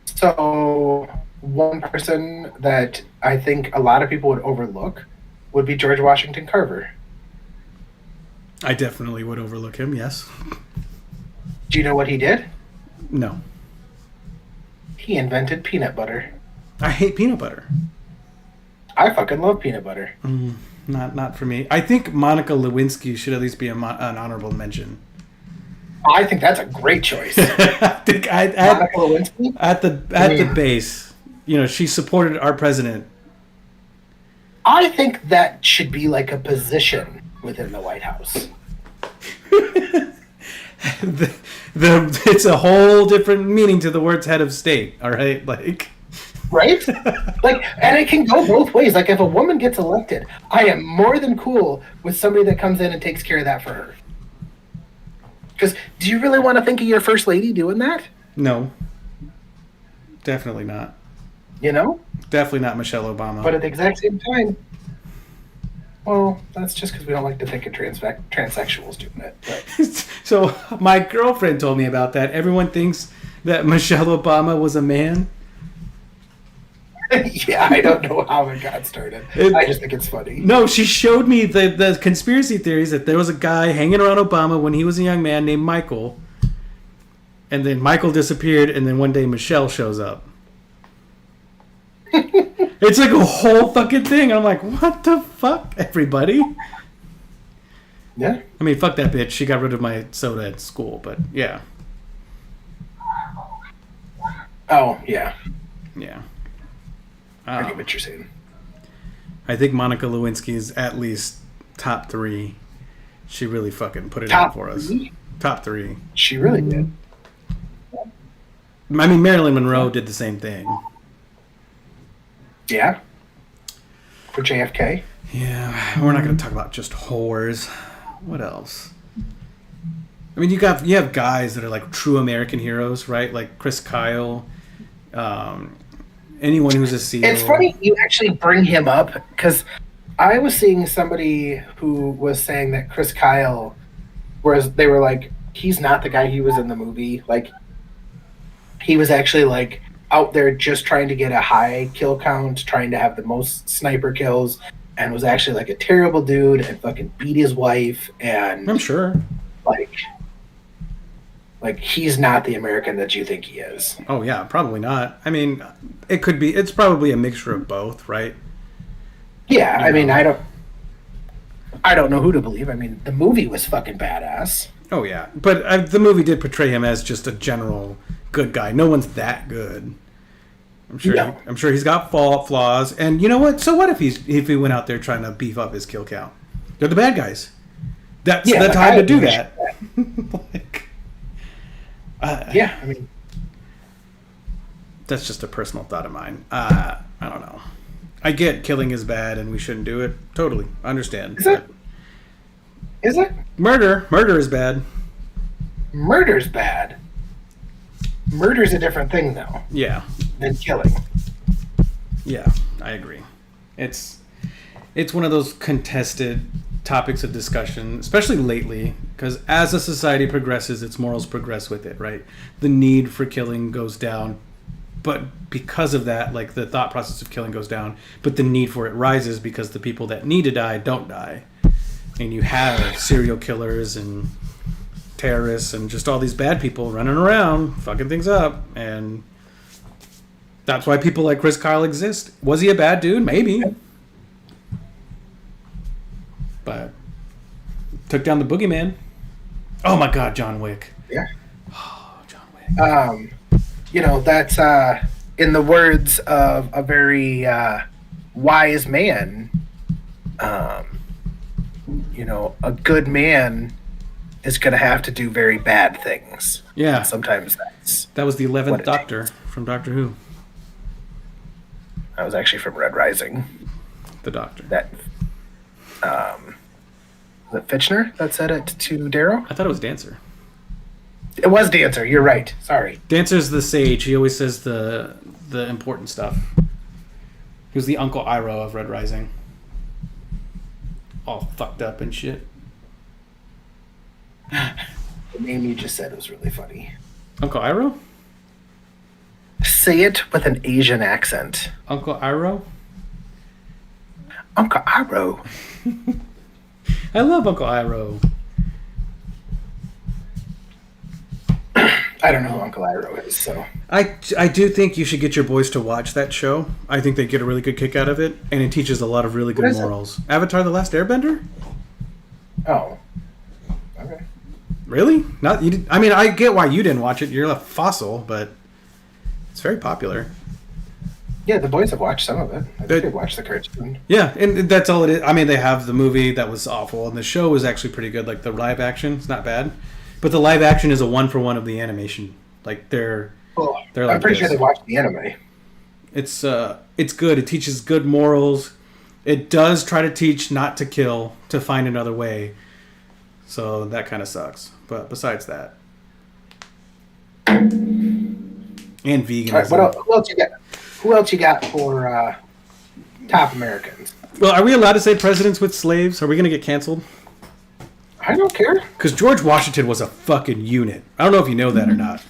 So one person that I think a lot of people would overlook would be George Washington Carver. I definitely would overlook him. Yes. Do you know what he did? No. He invented peanut butter. I hate peanut butter. I fucking love peanut butter. Not for me. I think Monica Lewinsky should at least be an honorable mention. I think that's a great choice. I think Monica Lewinsky? at the base, she supported our president. I think that should be like a position within the White House. It's a whole different meaning to the words head of state. All right, like. Right? And it can go both ways. Like, if a woman gets elected, I am more than cool with somebody that comes in and takes care of that for her. Because do you really want to think of your first lady doing that? No. Definitely not. Definitely not Michelle Obama. But at the exact same time, well, that's just because we don't like to think of transsexuals doing it. But. So my girlfriend told me about that. Everyone thinks that Michelle Obama was a man. Yeah, I don't know how it got started. I just think it's funny. No, she showed me the conspiracy theories that there was a guy hanging around Obama when he was a young man named Michael. And then Michael disappeared, and then one day Michelle shows up. It's like a whole fucking thing. I'm like, what the fuck, everybody? Yeah. I mean, fuck that bitch. She got rid of my soda at school, but yeah. Oh, yeah. Yeah. I get what you're saying. I think Monica Lewinsky is at least top 3. She really fucking put it Top on for us. 3? Top 3. She really did. I mean, Marilyn Monroe did the same thing. Yeah. For JFK. Yeah, we're not going to talk about just whores. What else? I mean, you have guys that are like true American heroes, right? Like Chris Kyle, anyone who's a SEAL. It's funny you actually bring him up because I was seeing somebody who was saying that Chris Kyle, whereas they were like, he's not the guy he was in the movie. Like, he was actually like out there just trying to get a high kill count, trying to have the most sniper kills, and was actually like a terrible dude and fucking beat his wife. And I'm sure. Like he's not the American that you think he is. Oh yeah, probably not. I mean, it could be. It's probably a mixture of both, right? Yeah, I mean, I don't know who to believe. I mean, the movie was fucking badass. Oh yeah, but the movie did portray him as just a general good guy. No one's that good. I'm sure. No. I'm sure he's got flaws. And you know what? So what if he went out there trying to beef up his kill count? They're the bad guys. That's the time to do that. Like, yeah, I mean, that's just a personal thought of mine. I don't know. I get killing is bad and we shouldn't do it. Totally, I understand. Is it? Is it? Murder is bad. Murder's bad. Murder's a different thing, though, Yeah, than killing. yeah, I agree. It's one of those contested topics of discussion, especially lately, because as a society progresses, its morals progress with it, right? The need for killing goes down, but because of that, like the thought process of killing goes down, but the need for it rises because the people that need to die don't die. And you have serial killers and terrorists and just all these bad people running around fucking things up, and that's why people like Chris Kyle exist. Was he a bad dude? Maybe, but took down the boogeyman. Oh my god, John Wick. Yeah. Oh, John Wick. That's in the words of a very wise man. A good man is going to have to do very bad things. Yeah. And sometimes That was the 11th what it Doctor from Doctor Who. that was actually from Red Rising. The Doctor. That was it Fitchner that said it to Darrow? I thought it was Dancer. It was Dancer. You're right. Sorry. Dancer's the sage. He always says the important stuff. He was the Uncle Iroh of Red Rising. All fucked up and shit. The name you just said was really funny. Uncle Iroh? Say it with an Asian accent. Uncle Iroh? Uncle Iroh. I love Uncle Iroh. I don't know who Uncle Iroh is, so. I do think you should get your boys to watch that show. I think they get a really good kick out of it, and it teaches a lot of really good morals. Avatar: The Last Airbender? Oh. Okay. Really? Not you? I mean, I get why you didn't watch it. You're a fossil, but it's very popular. Yeah, the boys have watched some of it. I think they watched the cartoon. Yeah, and that's all it is. I mean, they have the movie that was awful, and the show was actually pretty good. Like the live action, it's not bad, but the live action is a 1-for-1 of the animation. Like they're like I'm pretty sure they watched the anime. It's good. It teaches good morals. It does try to teach not to kill, to find another way. So that kind of sucks. But besides that, and veganism. All right, who else you got? Who else you got for top Americans? Well, are we allowed to say presidents with slaves? Are we going to get canceled? I don't care. Because George Washington was a fucking unit. I don't know if you know that or not.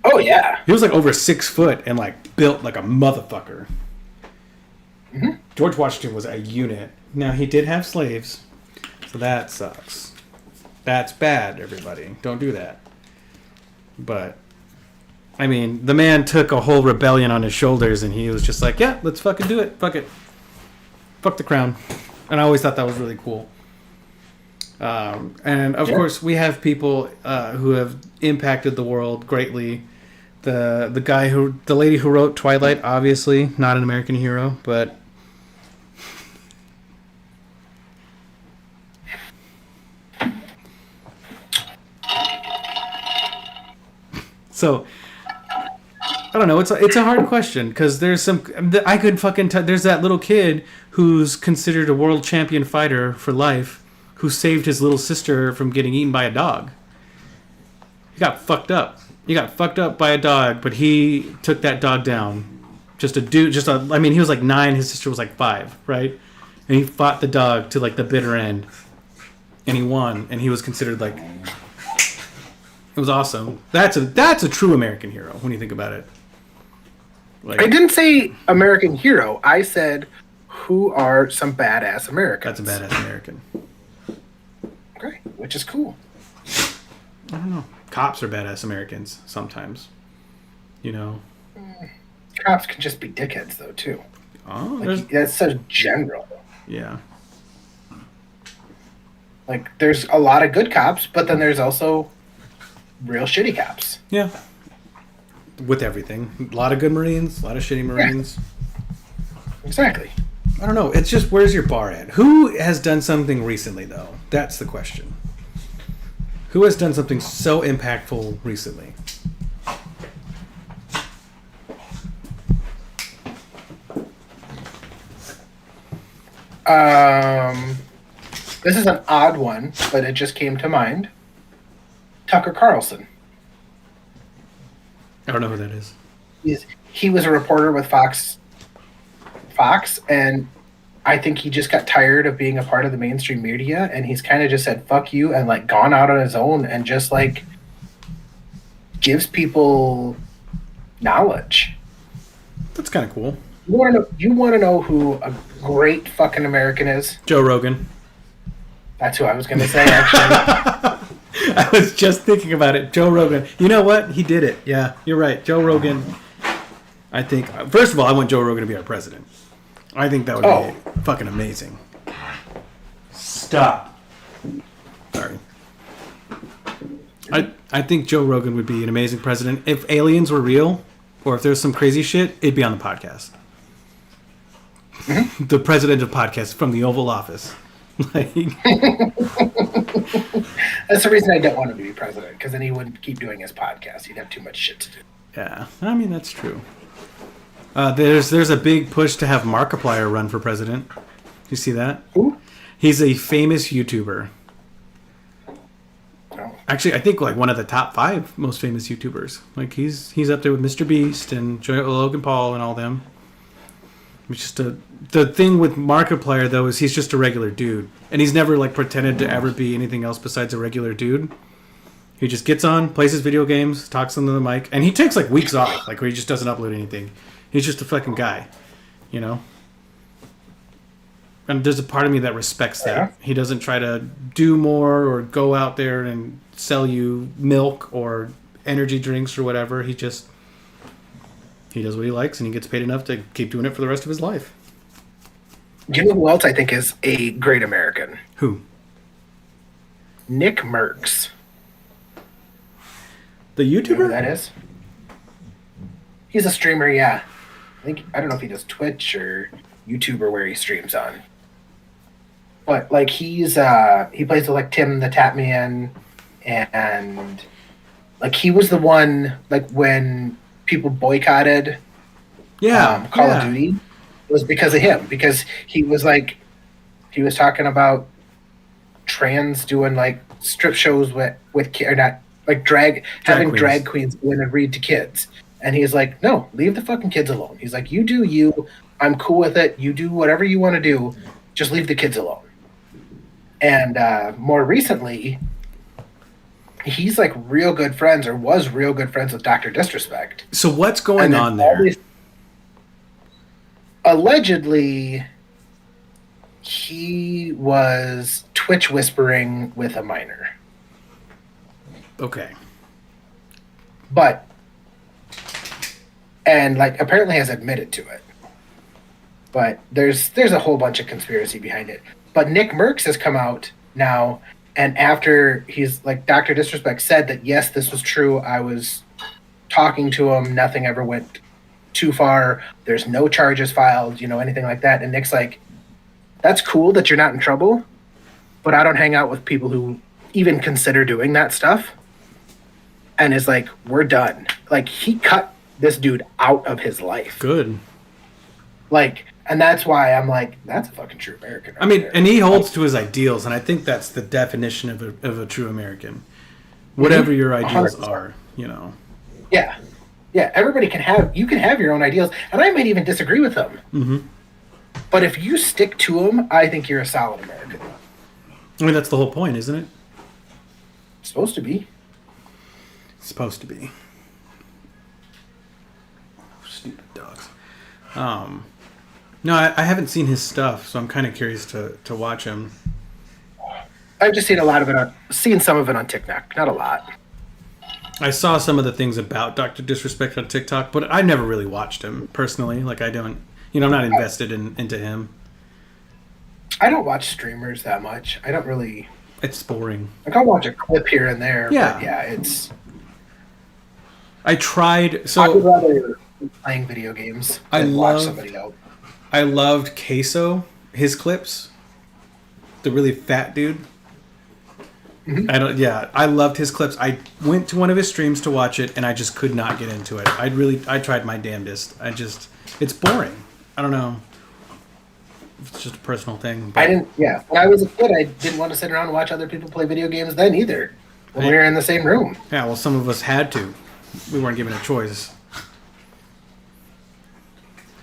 Oh, yeah. He was like over 6 foot and like built like a motherfucker. Mm-hmm. George Washington was a unit. Now, he did have slaves, so that sucks. That's bad, everybody. Don't do that. But, I mean, the man took a whole rebellion on his shoulders and he was just like, yeah, let's fucking do it. Fuck it. Fuck the crown. And I always thought that was really cool. And, of course, we have people who have impacted the world greatly. the lady who wrote Twilight, obviously not an American hero, but so I don't know. It's a hard question because there's I could fucking there's that little kid who's considered a world champion fighter for life who saved his little sister from getting eaten by a dog. He got fucked up. He got fucked up by a dog, but he took that dog down. I mean, he was like 9, his sister was like 5, right? And he fought the dog to like the bitter end. And he won, and he was considered like, it was awesome. That's a true American hero when you think about it. Like, I didn't say American hero. I said, who are some badass Americans? That's a badass American. Okay, which is cool. I don't know. Cops are badass Americans sometimes. You know. Cops can just be dickheads, though, too. Oh, like, that's so general. Yeah. Like, there's a lot of good cops, but then there's also real shitty cops. Yeah. With everything. A lot of good Marines, a lot of shitty Marines. Yeah. Exactly. I don't know. It's just, where's your bar at? Who has done something recently, though? That's the question. Who has done something so impactful recently? This is an odd one, but it just came to mind. Tucker Carlson. I don't know who that is. He was a reporter with Fox, and I think he just got tired of being a part of the mainstream media, and he's kind of just said "fuck you" and like gone out on his own and just like gives people knowledge. That's kind of cool. You want to know who a great fucking American is? Joe Rogan. That's who I was going to say, actually. I was just thinking about it. Joe Rogan. You know what? He did it. Yeah, you're right. Joe Rogan. I think, first of all, I want Joe Rogan to be our president. I think that would be fucking amazing. Stop. Sorry. I think Joe Rogan would be an amazing president. If aliens were real, or if there's some crazy shit, it'd be on the podcast. Mm-hmm. The president of podcasts from the Oval Office. Like, that's the reason I don't want him to be president, because then he wouldn't keep doing his podcast. He'd have too much shit to do. Yeah, I mean, that's true. There's a big push to have Markiplier run for president. Do you see that? Who? He's a famous YouTuber. Oh. Actually, I think like one of the top 5 most famous YouTubers. Like he's up there with Mr. Beast and Logan Paul and all them. It's just the thing with Markiplier though is he's just a regular dude, and he's never like pretended to ever be anything else besides a regular dude. He just gets on, plays his video games, talks into the mic, and he takes like weeks off, like where he just doesn't upload anything. He's just a fucking guy, you know? And there's a part of me that respects that. Yeah. He doesn't try to do more or go out there and sell you milk or energy drinks or whatever. He does what he likes, and he gets paid enough to keep doing it for the rest of his life. You know who else I think is a great American? Who? Nick Merckx. The YouTuber? You know who that is? He's a streamer, yeah. I don't know if he does Twitch or YouTube or where he streams on. But like he plays with like Tim the Tatman, and like he was the one like when people boycotted Call of Duty, it was because of him, because he was talking about trans doing like strip shows with or not like drag queens go in and read to kids. And he's like, no, leave the fucking kids alone. He's like, you do you. I'm cool with it. You do whatever you want to do. Just leave the kids alone. And more recently, he's like real good friends, or was real good friends with Dr. Disrespect. So what's going on there? Allegedly, he was Twitch whispering with a minor. Okay. And like apparently has admitted to it. But there's a whole bunch of conspiracy behind it. But Nick Merckx has come out now, and after he's like Dr. Disrespect said that yes, this was true. I was talking to him. Nothing ever went too far. There's no charges filed, anything like that. And Nick's like, that's cool that you're not in trouble, but I don't hang out with people who even consider doing that stuff. And is like, we're done. Like, he cut this dude out of his life. Good. Like, and that's why I'm like, that's a fucking true American. I mean, and he holds to his ideals, and I think that's the definition of a true American. Whatever your ideals 100%. are, Yeah. Yeah, everybody can have your own ideals, and I might even disagree with them. Mm-hmm. But if you stick to them, I think you're a solid American. I mean, that's the whole point, isn't it? It's supposed to be. It's supposed to be. Stupid dogs. No, I haven't seen his stuff, so I'm kind of curious to watch him. I've just seen seen some of it on TikTok, not a lot. I saw some of the things about Dr. Disrespect on TikTok, but I never really watched him personally. Like, I don't, I'm not invested into him. I don't watch streamers that much. I don't really. It's boring. Like, I'll watch a clip here and there. Yeah. But yeah, it's. I tried. I would So rather be playing video games than watch somebody else. I loved Queso, his clips. The really fat dude. Mm-hmm. I loved his clips. I went to one of his streams to watch it, and I just could not get into it. I tried my damnedest. It's boring. I don't know. It's just a personal thing. But When I was a kid, I didn't want to sit around and watch other people play video games then either. When we were in the same room. Yeah, well, some of us had to. We weren't given a choice.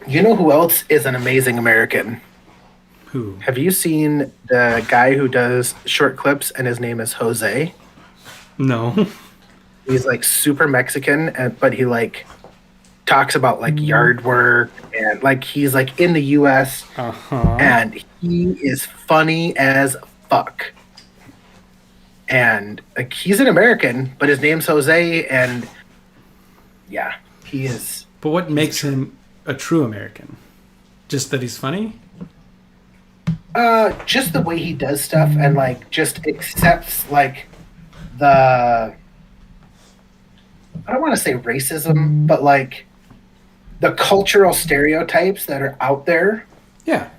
You know who else is an amazing American? Who? Have you seen the guy who does short clips and his name is Jose? No. He's like super Mexican, but he like talks about like yard work and like he's like in the US and he is funny as fuck. And like he's an American, but his name's Jose and yeah, he is. But what makes him a true American? Just that he's funny? Just the way he does stuff and like just accepts like the I don't want to say racism, but like the cultural stereotypes that are out there, Yeah.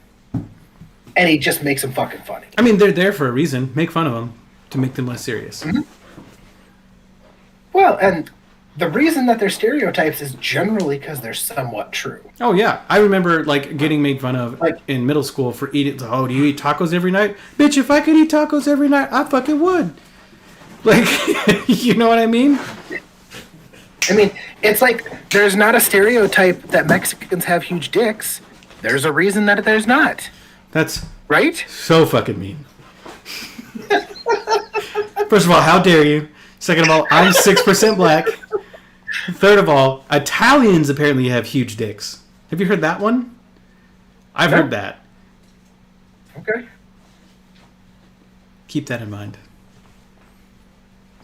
and he just makes them fucking funny. I mean, they're there for a reason. Make fun of them to make them less serious. Mm-hmm. Well, and the reason that they're stereotypes is generally because they're somewhat true. Oh yeah, I remember like getting made fun of Like- in middle school for eating. Oh, do you eat tacos every night? Bitch, if I could eat tacos every night, I fucking would. Like, you know what I mean? I mean, it's like there's not a stereotype that Mexicans have huge dicks. There's a reason that there's not, That's right? so fucking mean. First of all, how dare you? Second of all, I'm 6% black. Third of all, Italians apparently have huge dicks. Have you heard that one? I've No. heard that. Okay. Keep that in mind.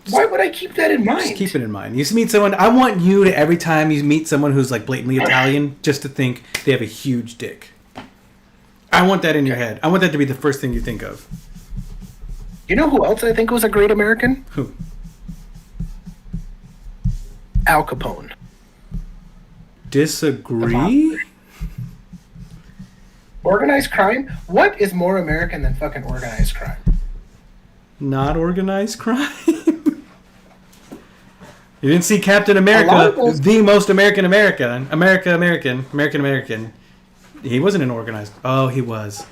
Why would I keep that in mind? Just keep it in mind. You meet someone, I want you to, every time you meet someone who's like blatantly Italian, just to think they have a huge dick. I want that in your head. I want that to be the first thing you think of. You know who else I think was a great American? Who? Al Capone. Disagree? Organized crime? What is more American than fucking organized crime? Not organized crime? You didn't see Captain A lot America, of those- the most American. American. He wasn't an organized. Oh, he was.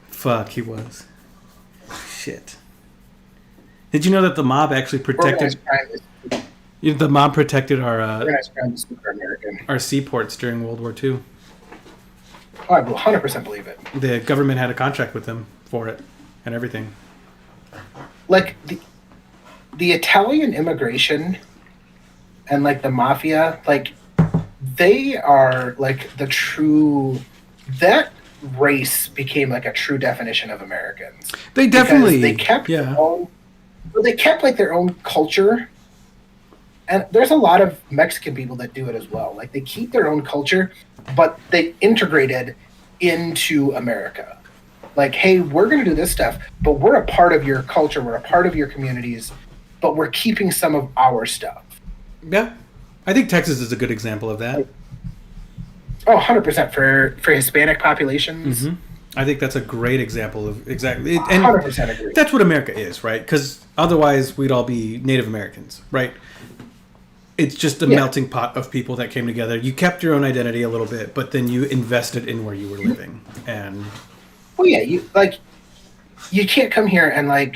Fuck, he was. Shit. Did you know that the mob actually protected? The mob protected Organized crime is super American. our seaports during World War II. Oh, I will 100% believe it. The government had a contract with them for it and everything. Like the Italian immigration and like the mafia, like they are like the true. That race became like a true definition of Americans. They Because definitely. they kept yeah. their own, well, they kept like their own culture, and there's a lot of Mexican people that do it as well. Like they keep their own culture, but they integrated into America. Like, hey, we're going to do this stuff, but we're a part of your culture, we're a part of your communities, but we're keeping some of our stuff. Yeah. I think Texas is a good example of that. Oh, 100% for Hispanic populations. Mm-hmm. I think that's a great example of exactly. And 100% agree. that's what America is, right? Because otherwise we'd all be Native Americans, right? It's just a melting pot of people that came together. You kept your own identity a little bit, but then you invested in where you were living. And well, yeah, you can't come here and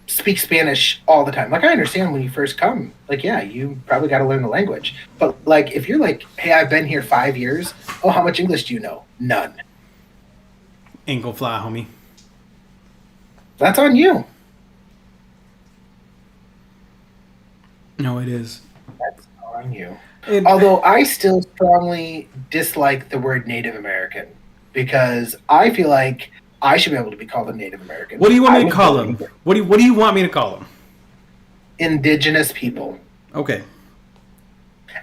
speak Spanish all the time. Like, I understand when you first come, you probably got to learn the language. But if you're hey, I've been here 5 years. Oh, how much English do you know? None. ain't gonna fly, homie. That's on you. No, it is. That's on you. And, Although I still strongly dislike the word Native American because I feel like I should be able to be called a Native American. what do you want me to call them? What do you want me to call them? Indigenous people. Okay.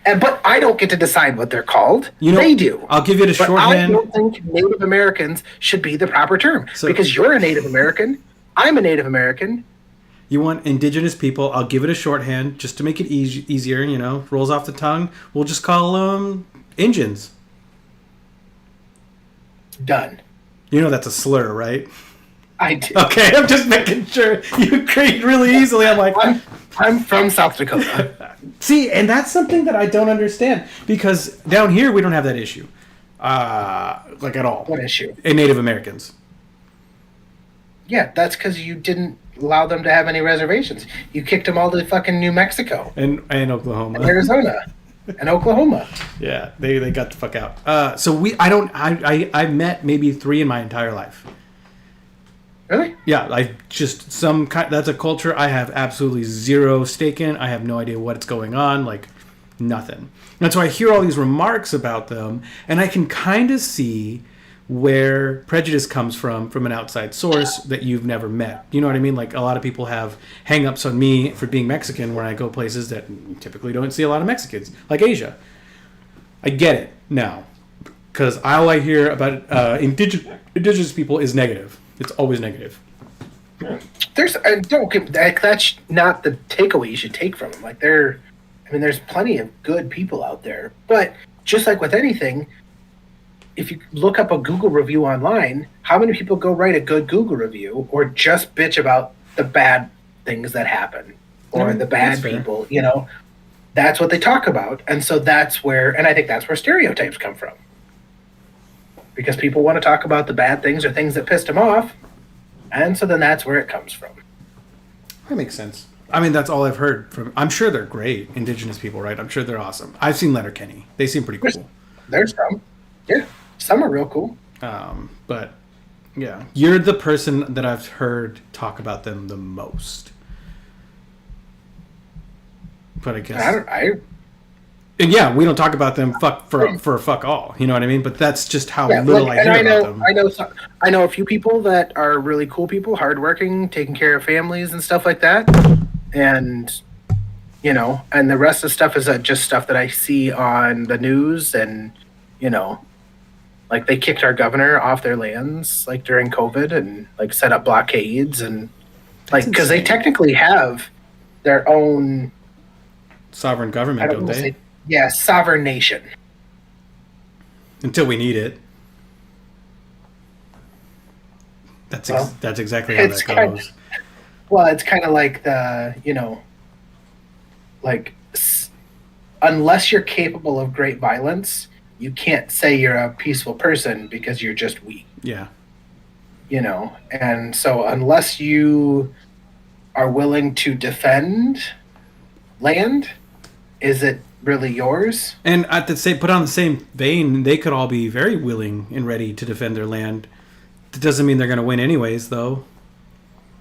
But I don't get to decide what they're called. They do. I'll give you the shorthand. I don't think Native Americans should be the proper term because you're a Native American. I'm a Native American. You want indigenous people? I'll give it a shorthand just to make it easier. Rolls off the tongue. We'll just call them Injuns. Done. That's a slur, right? I do. Okay, I'm just making sure you agreed really easily. I'm like, I'm from South Dakota. See, and that's something that I don't understand because down here we don't have that issue, at all. What issue? In Native Americans. Yeah, that's because you didn't allow them to have any reservations. You kicked them all to fucking New Mexico and Oklahoma, and Arizona, and Oklahoma. Yeah, they got the fuck out. So I met maybe 3 in my entire life. Really? Yeah, that's a culture I have absolutely zero stake in. I have no idea what's going on, nothing. And so I hear all these remarks about them, and I can kind of see where prejudice comes from an outside source that you've never met. You know what I mean? A lot of people have hang-ups on me for being Mexican when I go places that typically don't see a lot of Mexicans, like Asia. I get it now, because all I hear about indigenous people is negative. It's always negative. That's not the takeaway you should take from them. There's plenty of good people out there, but just like with anything, if you look up a Google review online, how many people go write a good Google review or just bitch about the bad things that happen or the bad people? That's what they talk about, and so and I think that's where stereotypes come from. Because people want to talk about the bad things or things that pissed them off. And so then that's where it comes from. That makes sense. That's all I've heard from... I'm sure they're great, indigenous people, right? I'm sure they're awesome. I've seen Letterkenny. They seem pretty cool. There's some. Yeah, some are real cool. But, yeah. You're the person that I've heard talk about them the most. But I guess... And yeah, we don't talk about them for fuck all. You know what I mean? But that's just how little I hear about them. I know a few people that are really cool people, hardworking, taking care of families and stuff like that. And, and the rest of the stuff is just stuff that I see on the news. And, they kicked our governor off their lands, during COVID and, set up blockades. And, because they technically have their own... sovereign government, don't they? Yeah, sovereign nation. Until we need it. That's exactly how that goes. It's kind of like unless you're capable of great violence, you can't say you're a peaceful person because you're just weak. Yeah. And so unless you are willing to defend land, is it really yours? And put on the same vein, they could all be very willing and ready to defend their land. That doesn't mean they're going to win anyways, though.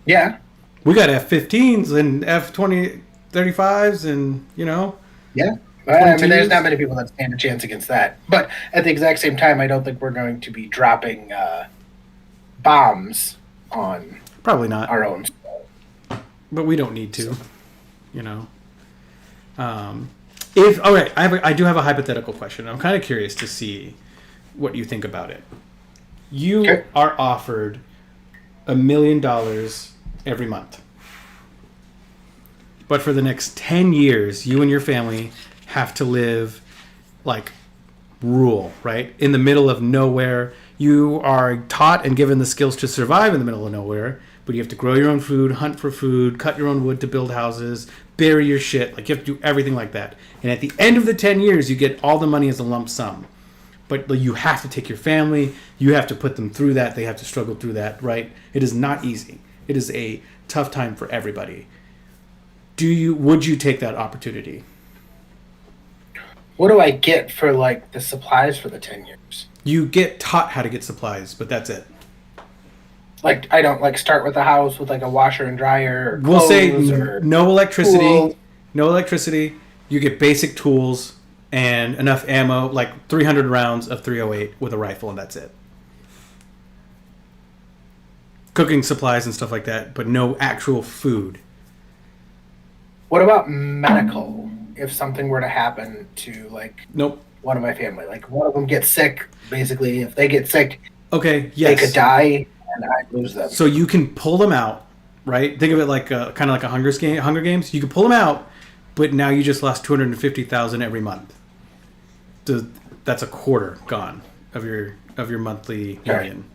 Yeah. We got F-15s and F-20-35s and, Yeah. There's not many people that stand a chance against that. But at the exact same time, I don't think we're going to be dropping bombs on probably not our own. But we don't need to, All right, I do have a hypothetical question. I'm kind of curious to see what you think about it. You are offered $1 million every month, but for the next 10 years, you and your family have to live like rural, right? In the middle of nowhere. You are taught and given the skills to survive in the middle of nowhere, but you have to grow your own food, hunt for food, cut your own wood to build houses, bury your shit. Like, you have to do everything like that. And at the end of the 10 years, you get all the money as a lump sum. But you have to take your family. You have to put them through that. They have to struggle through that, right? It is not easy. It is a tough time for everybody. Would you take that opportunity? What do I get for, like, the supplies for the 10 years? You get taught how to get supplies, but that's it. Like, I don't, like, start with the house with, like, a washer and dryer or We'll say or no electricity. tools. No electricity. You get basic tools and enough ammo, like 300 rounds of 308 with a rifle, and that's it. Cooking supplies and stuff like that, but no actual food. What about medical? If something were to happen to, like, Nope. one of my family, like, one of them gets sick, basically, if they get sick, Okay, yes. they could die, and I'd lose them. So you can pull them out, right? Think of it like kind of like a Hunger Games. You can pull them out, but now you just lost 250,000 every month. That's a quarter gone of your monthly million.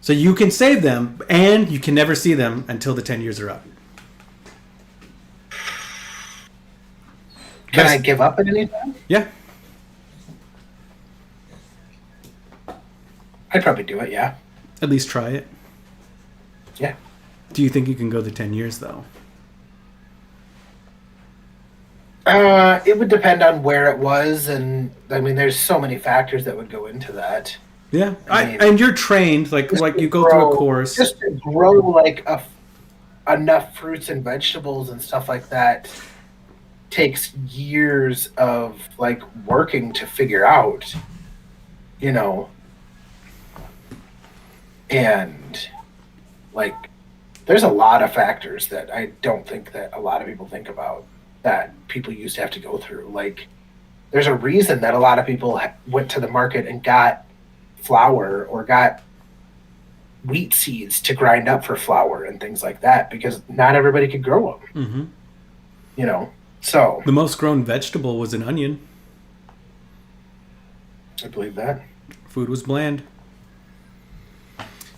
So you can save them, and you can never see them until the 10 years are up. Can I give up at any time? Yeah. I'd probably do it, yeah. At least try it. Yeah. Do you think you can go the 10 years, though? It would depend on where it was, and, I mean, there's so many factors that would go into that. Yeah. I mean, and you're trained, like you go through a course. Just to grow, like, enough fruits and vegetables and stuff like that takes years of, like, working to figure out, you know. And, like, there's a lot of factors that I don't think that a lot of people think about that people used to have to go through. Like, there's a reason that a lot of people went to the market and got flour or got wheat seeds to grind up for flour and things like that, because not everybody could grow them. Mm-hmm. You know, so The most grown vegetable was an onion. I believe that. Food was bland.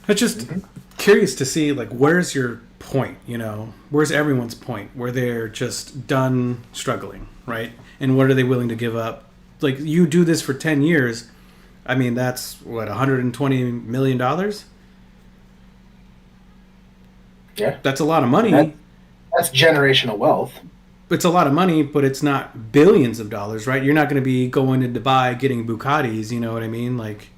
It's just curious to see, like, where's your point, you know? Where's everyone's point where they're just done struggling, right? And what are they willing to give up? Like, you do this for 10 years. I mean, that's, what, $120 million? Yeah. That's a lot of money. That's generational wealth. It's a lot of money, but it's not billions of dollars, right? You're not going to be going to Dubai getting Bugattis, you know what I mean? Like,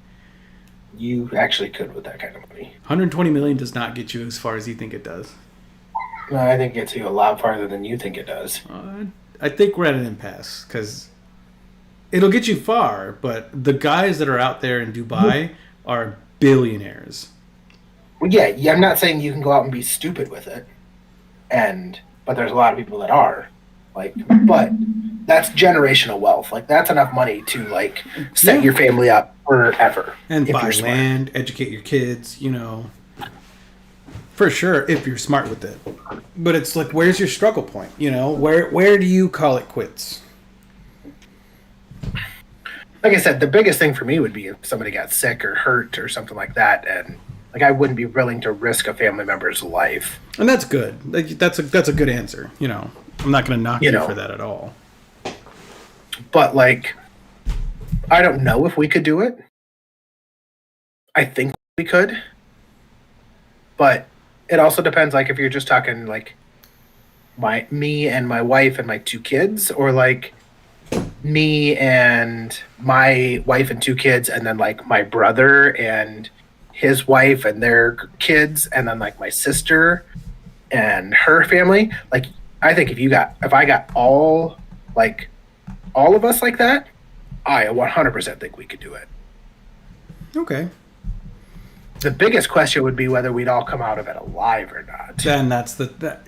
You actually could with that kind of money. 120 million does not get you as far as you think it does. No, I think it gets you a lot farther than you think it does. I think we're at an impasse because it'll get you far, but the guys that are out there in Dubai are billionaires. Well, yeah, I'm not saying you can go out and be stupid with it, but there's a lot of people that are, like, but that's generational wealth. Like, that's enough money to, like, set your family up forever. And if buy you're smart. land, educate your kids, you know. For sure, if you're smart with it. But it's like, where's your struggle point? You know, where do you call it quits? Like I said, the biggest thing for me would be if somebody got sick or hurt or something like that, and, like, I wouldn't be willing to risk a family member's life. And that's good. Like, that's a good answer. You know, I'm not going to knock you for that at all. But, like, I don't know if we could do it. I think we could. But it also depends, like, if you're just talking, like, me and my wife and my 2 kids, or, like, me and my wife and 2 kids, and then, like, my brother and his wife and their kids, and then, like, my sister and her family. Like, I think if I got all of us like that, I 100% think we could do it. Okay. The biggest question would be whether we'd all come out of it alive or not. Then that's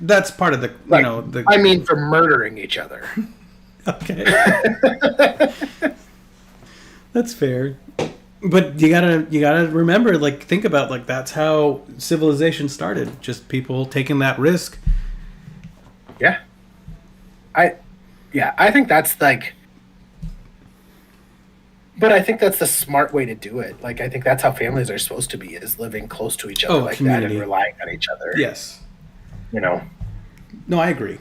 that's part of the, Like, you know, the... I mean, for murdering each other. Okay. That's fair. But you gotta remember, like, think about, like, that's how civilization started. Just people taking that risk. Yeah. I think that's like, but I think that's the smart way to do it. Like, I think that's how families are supposed to be, is living close to each other like community. that and relying on each other. Yes. You know? No, I agree.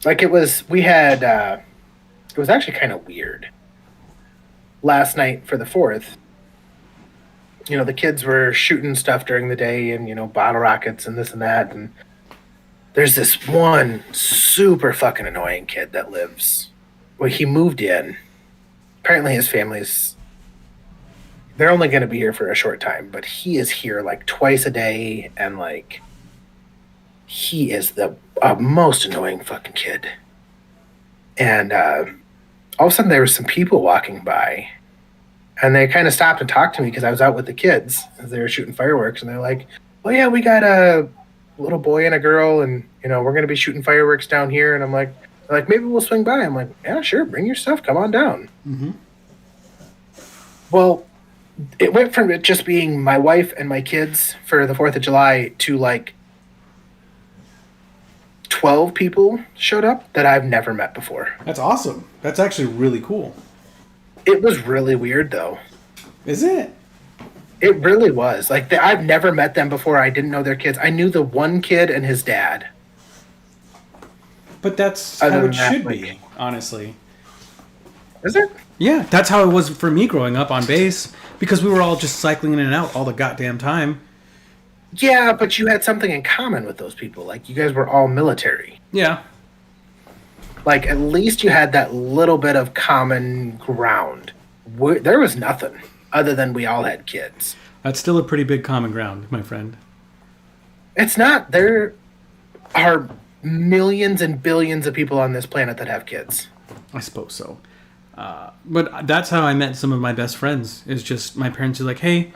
Like, it was actually kind of weird. Last night for the 4th, the kids were shooting stuff during the day and, bottle rockets and this and that. And there's this one super fucking annoying kid that lives, he moved in. Apparently his family's, they're only going to be here for a short time, but he is here like twice a day. And like, he is the most annoying fucking kid. And all of a sudden there were some people walking by, and they kind of stopped and talked to me because I was out with the kids as they were shooting fireworks. And they're like, "Oh yeah, we got a little boy and a girl, and we're going to be shooting fireworks down here." And I'm like, maybe we'll swing by. I'm like, yeah, sure, bring your stuff, come on down. Mm-hmm. Well, it went from it just being my wife and my kids for the 4th of July to like 12 people showed up that I've never met before. That's awesome. That's actually really cool. It was really weird, though. Is it? It really was. Like, I've never met them before. I didn't know their kids. I knew the one kid and his dad. But that's how it should be, honestly. Is it? Yeah, that's how it was for me growing up on base, because we were all just cycling in and out all the goddamn time. Yeah, but you had something in common with those people. Like, you guys were all military. Yeah. Like, at least you had that little bit of common ground. There was nothing other than we all had kids. That's still a pretty big common ground, my friend. It's not. There are millions and billions of people on this planet that have kids. I suppose so. But that's how I met some of my best friends. Is just my parents are like, "Hey,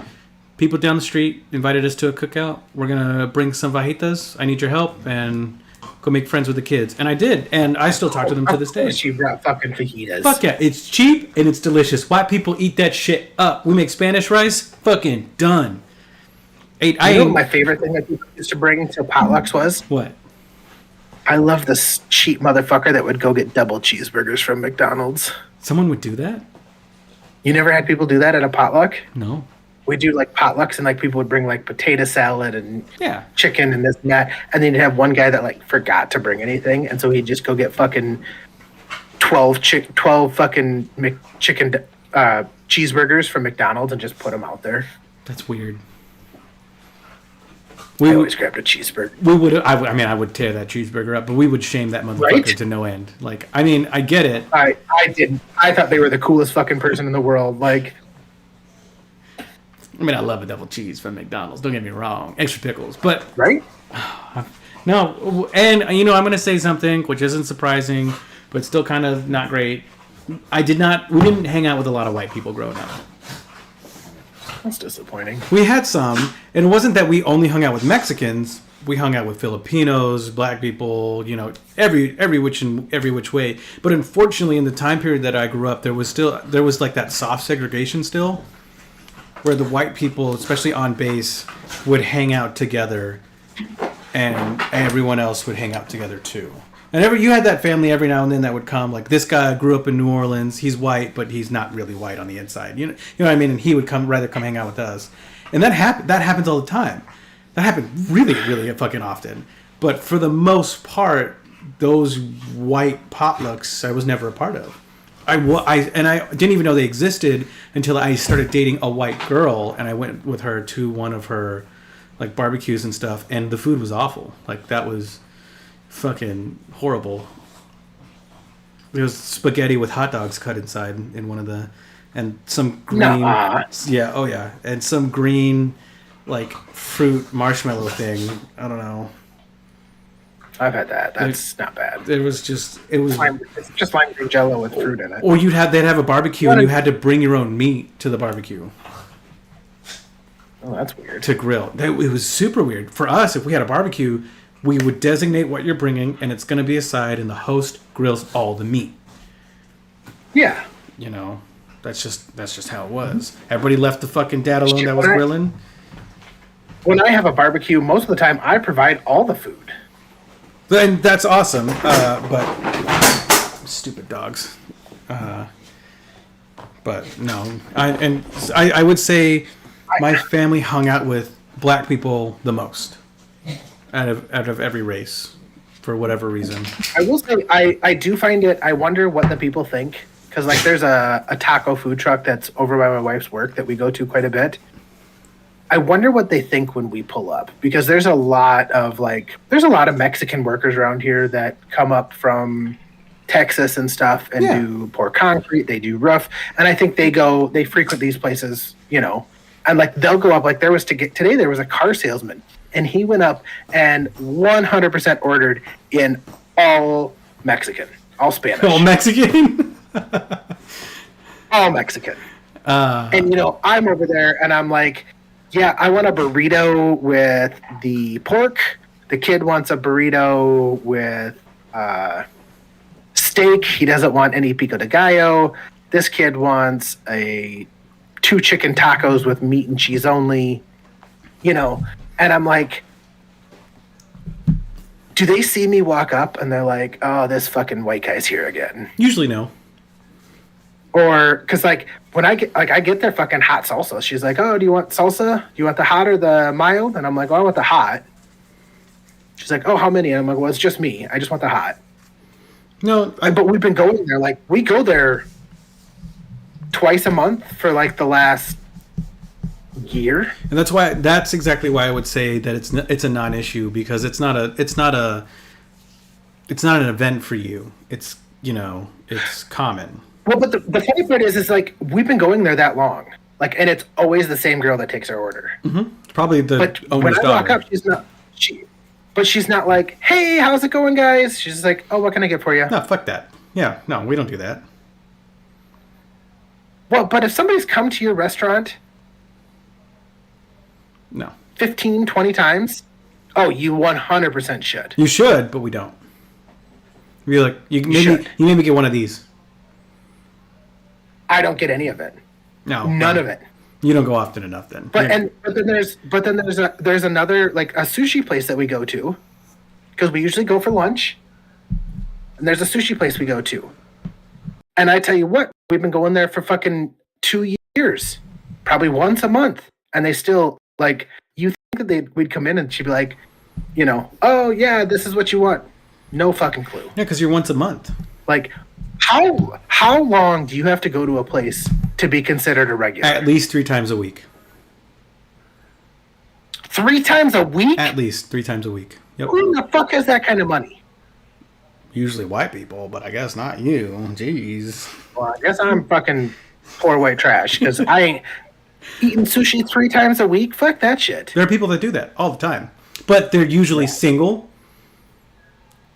people down the street invited us to a cookout. We're going to bring some fajitas. I need your help. And go make friends with the kids." And I did. And I still talk to them to this day. You brought fucking fajitas. Fuck yeah. It's cheap and it's delicious. White people eat that shit up. We make Spanish rice. Fucking done. You know what my favorite thing that people used to bring to potlucks was? What? I love this cheap motherfucker that would go get double cheeseburgers from McDonald's. Someone would do that? You never had people do that at a potluck? No. We do like potlucks, and like people would bring like potato salad and chicken and this and that, and then you'd have one guy that like forgot to bring anything, and so he'd just go get fucking 12 fucking McChicken cheeseburgers from McDonald's and just put them out there. That's weird. I always grabbed a cheeseburger. We would. I would tear that cheeseburger up, but we would shame that motherfucker to no end. Like, I mean, I get it. I didn't. I thought they were the coolest fucking person in the world. Like, I mean, I love a double cheese from McDonald's. Don't get me wrong, extra pickles, but right? No, and I'm going to say something which isn't surprising, but still kind of not great. We didn't hang out with a lot of white people growing up. That's disappointing. We had some, and it wasn't that we only hung out with Mexicans. We hung out with Filipinos, black people, every which way. But unfortunately, in the time period that I grew up, there was like that soft segregation still, where the white people, especially on base, would hang out together, and everyone else would hang out together too. And you had that family every now and then that would come. Like, this guy grew up in New Orleans. He's white, but he's not really white on the inside. You know what I mean? And he would rather come hang out with us. And that happens all the time. That happened really, really fucking often. But for the most part, those white potlucks I was never a part of. I didn't even know they existed until I started dating a white girl, and I went with her to one of her like barbecues and stuff, and the food was awful. Like, that was fucking horrible. It was spaghetti with hot dogs cut inside in one of the, and some green, and some green like fruit marshmallow thing. I don't know. I've had that. That's not bad. It was just it's just lime green Jello with fruit in it. Or they'd have a barbecue and you had to bring your own meat to the barbecue. Oh, that's weird. To grill. It was super weird. For us, if we had a barbecue, we would designate what you're bringing, and it's going to be a side, and the host grills all the meat. Yeah. That's just how it was. Everybody left the fucking dad alone that was grilling. When I have a barbecue, most of the time I provide all the food. Then that's awesome. But stupid dogs. But no, I would say my family hung out with black people the most out of every race for whatever reason. I will say I do find it. I wonder what the people think, because like there's a taco food truck that's over by my wife's work that we go to quite a bit. I wonder what they think when we pull up, because there's a lot of Mexican workers around here that come up from Texas and stuff and do pour concrete, they do roof, and I think they frequent these places, and like they'll go up. Like there was a car salesman, and he went up and 100% ordered in all Mexican, all Spanish, All Mexican. all Mexican. And I'm over there and I'm like, yeah, I want a burrito with the pork. The kid wants a burrito with steak. He doesn't want any pico de gallo. This kid wants 2 chicken tacos with meat and cheese only. And I'm like, do they see me walk up and they're like, oh, this fucking white guy's here again? Usually no. Or because like when I get their fucking hot salsa, she's like, "Oh, do you want salsa? Do you want the hot or the mild?" And I'm like, "Well, I want the hot." She's like, "Oh, how many?" And I'm like, "Well, it's just me. I just want the hot." No, But we've been going there. Like we go there twice a month for like the last year, and that's exactly why I would say that it's a non-issue, because it's not an event for you. It's it's common. Well, but the funny part is like we've been going there that long, like, and it's always the same girl that takes our order. Mm-hmm. Probably the but owner's when I daughter. walk up, she's not like, "Hey, how's it going, guys?" She's just like, "Oh, what can I get for you?" No, fuck that. Yeah, no, we don't do that. Well, but if somebody's come to your restaurant No, 15, 20 times, oh, you 100% should. you should, but we don't. We're like, you should. maybe get one of these. I don't get any of it. No, None of it. You don't go often enough then. But then there's another, like, a sushi place that we go to, because we usually go for lunch. And there's a sushi place we go to. And I tell you what, we've been going there for fucking 2 years, probably once a month, and they still, like, you think that we'd come in and she'd be like, "Oh yeah, this is what you want." No fucking clue. Yeah, because you're once a month. Like, how long do you have to go to a place to be considered a regular? At least 3 times a week. 3 times a week? At least 3 times a week. Yep. Who the fuck has that kind of money? Usually white people, but I guess not you. Jeez. Well, I guess I'm fucking poor white trash, because I ain't eating sushi 3 times a week. Fuck that shit. There are people that do that all the time, but they're usually single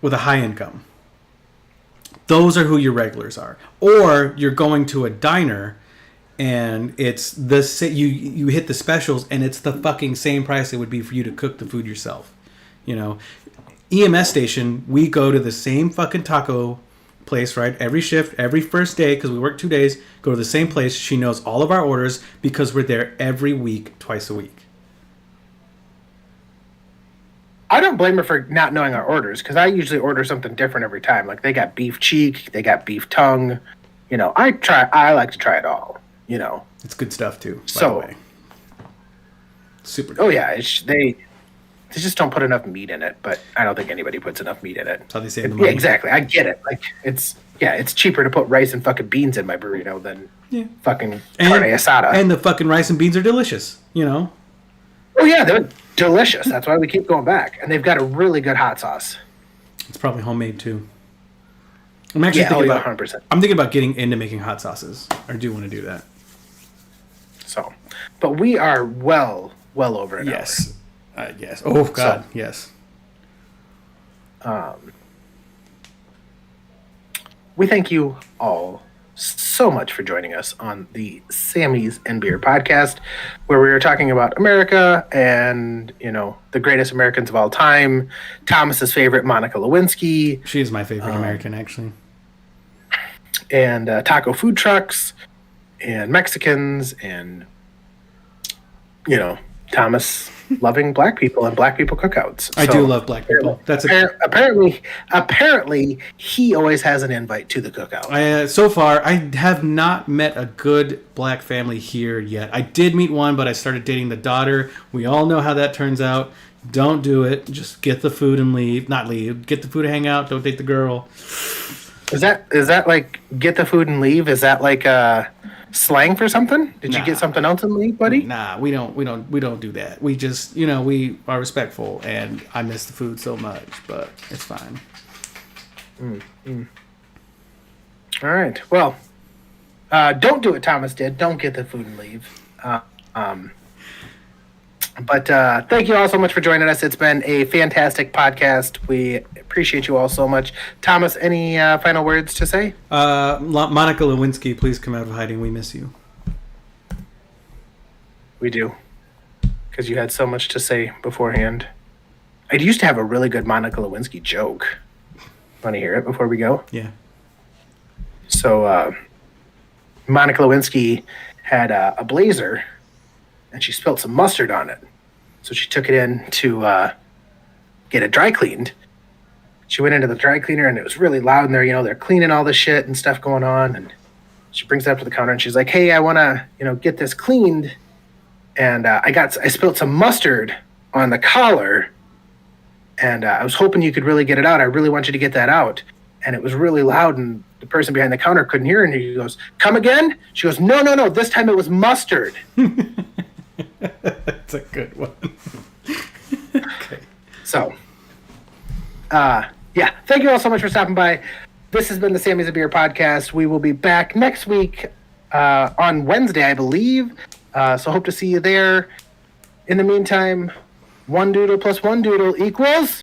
with a high income. Those are who your regulars are. Or you're going to a diner and it's you hit the specials and it's the fucking same price it would be for you to cook the food yourself. EMS station, we go to the same fucking taco place, right? Every shift, every first day, because we work 2 days, go to the same place. She knows all of our orders because we're there every week, twice a week. I don't blame her for not knowing our orders, because I usually order something different every time. Like, they got beef cheek, they got beef tongue. I like to try it all. It's good stuff too, by So- the way. Super good. Oh yeah, they just don't put enough meat in it. But I don't think anybody puts enough meat in it. That's how they save the Yeah, money. exactly. I get it. Like, it's cheaper to put rice and fucking beans in my burrito than Yeah. fucking carne asada. And the fucking rice and beans are delicious, Oh yeah, they're delicious. That's why we keep going back. And they've got a really good hot sauce. It's probably homemade too. I'm actually Yeah, thinking 100%. I'm thinking about getting into making hot sauces. I do want to do that. So, but we are well over an Yes. Yes. Oh God. So- yes. hour. We thank you all so much for joining us on the Sammy's and Beer podcast, where we are talking about America and, the greatest Americans of all time, Thomas's favorite, Monica Lewinsky, She is my favorite American, actually. and taco food trucks and Mexicans and, Thomas loving black people and black people cookouts. I do love black people. That's apparently he always has an invite to the cookout. So far, I have not met a good black family here yet. I did meet one, but I started dating the daughter. We all know how that turns out. Don't do it. Just get the food and leave. Not leave. Get the food and hang out. Don't date the girl. Is that like get the food and leave? Is that like slang for something? Did you get something else and leave, buddy? Nah, we don't do that. We just, we are respectful, and I miss the food so much, but it's fine. All right. Well, don't do what Thomas did. Don't get the food and leave. But thank you all so much for joining us. It's been a fantastic podcast. We appreciate you all so much. Thomas, any final words to say? Monica Lewinsky, please come out of hiding. We miss you. We do. Because you had so much to say beforehand. I used to have a really good Monica Lewinsky joke. Want to hear it before we go? Yeah. So, Monica Lewinsky had a blazer, and she spilled some mustard on it. So she took it in to get it dry cleaned. She went into the dry cleaner, and it was really loud in there. They're cleaning all this shit and stuff going on. And she brings it up to the counter, and she's like, "Hey, I want to, get this cleaned. And I spilled some mustard on the collar, and I was hoping you could really get it out. I really want you to get that out." And it was really loud, and the person behind the counter couldn't hear. And he goes, "Come again?" She goes, No. This time it was mustard." That's a good one. Okay. So, yeah, thank you all so much for stopping by. This has been the Sammy's a Beer podcast. We will be back next week on Wednesday, I believe. So hope to see you there. In the meantime, one doodle plus one doodle equals...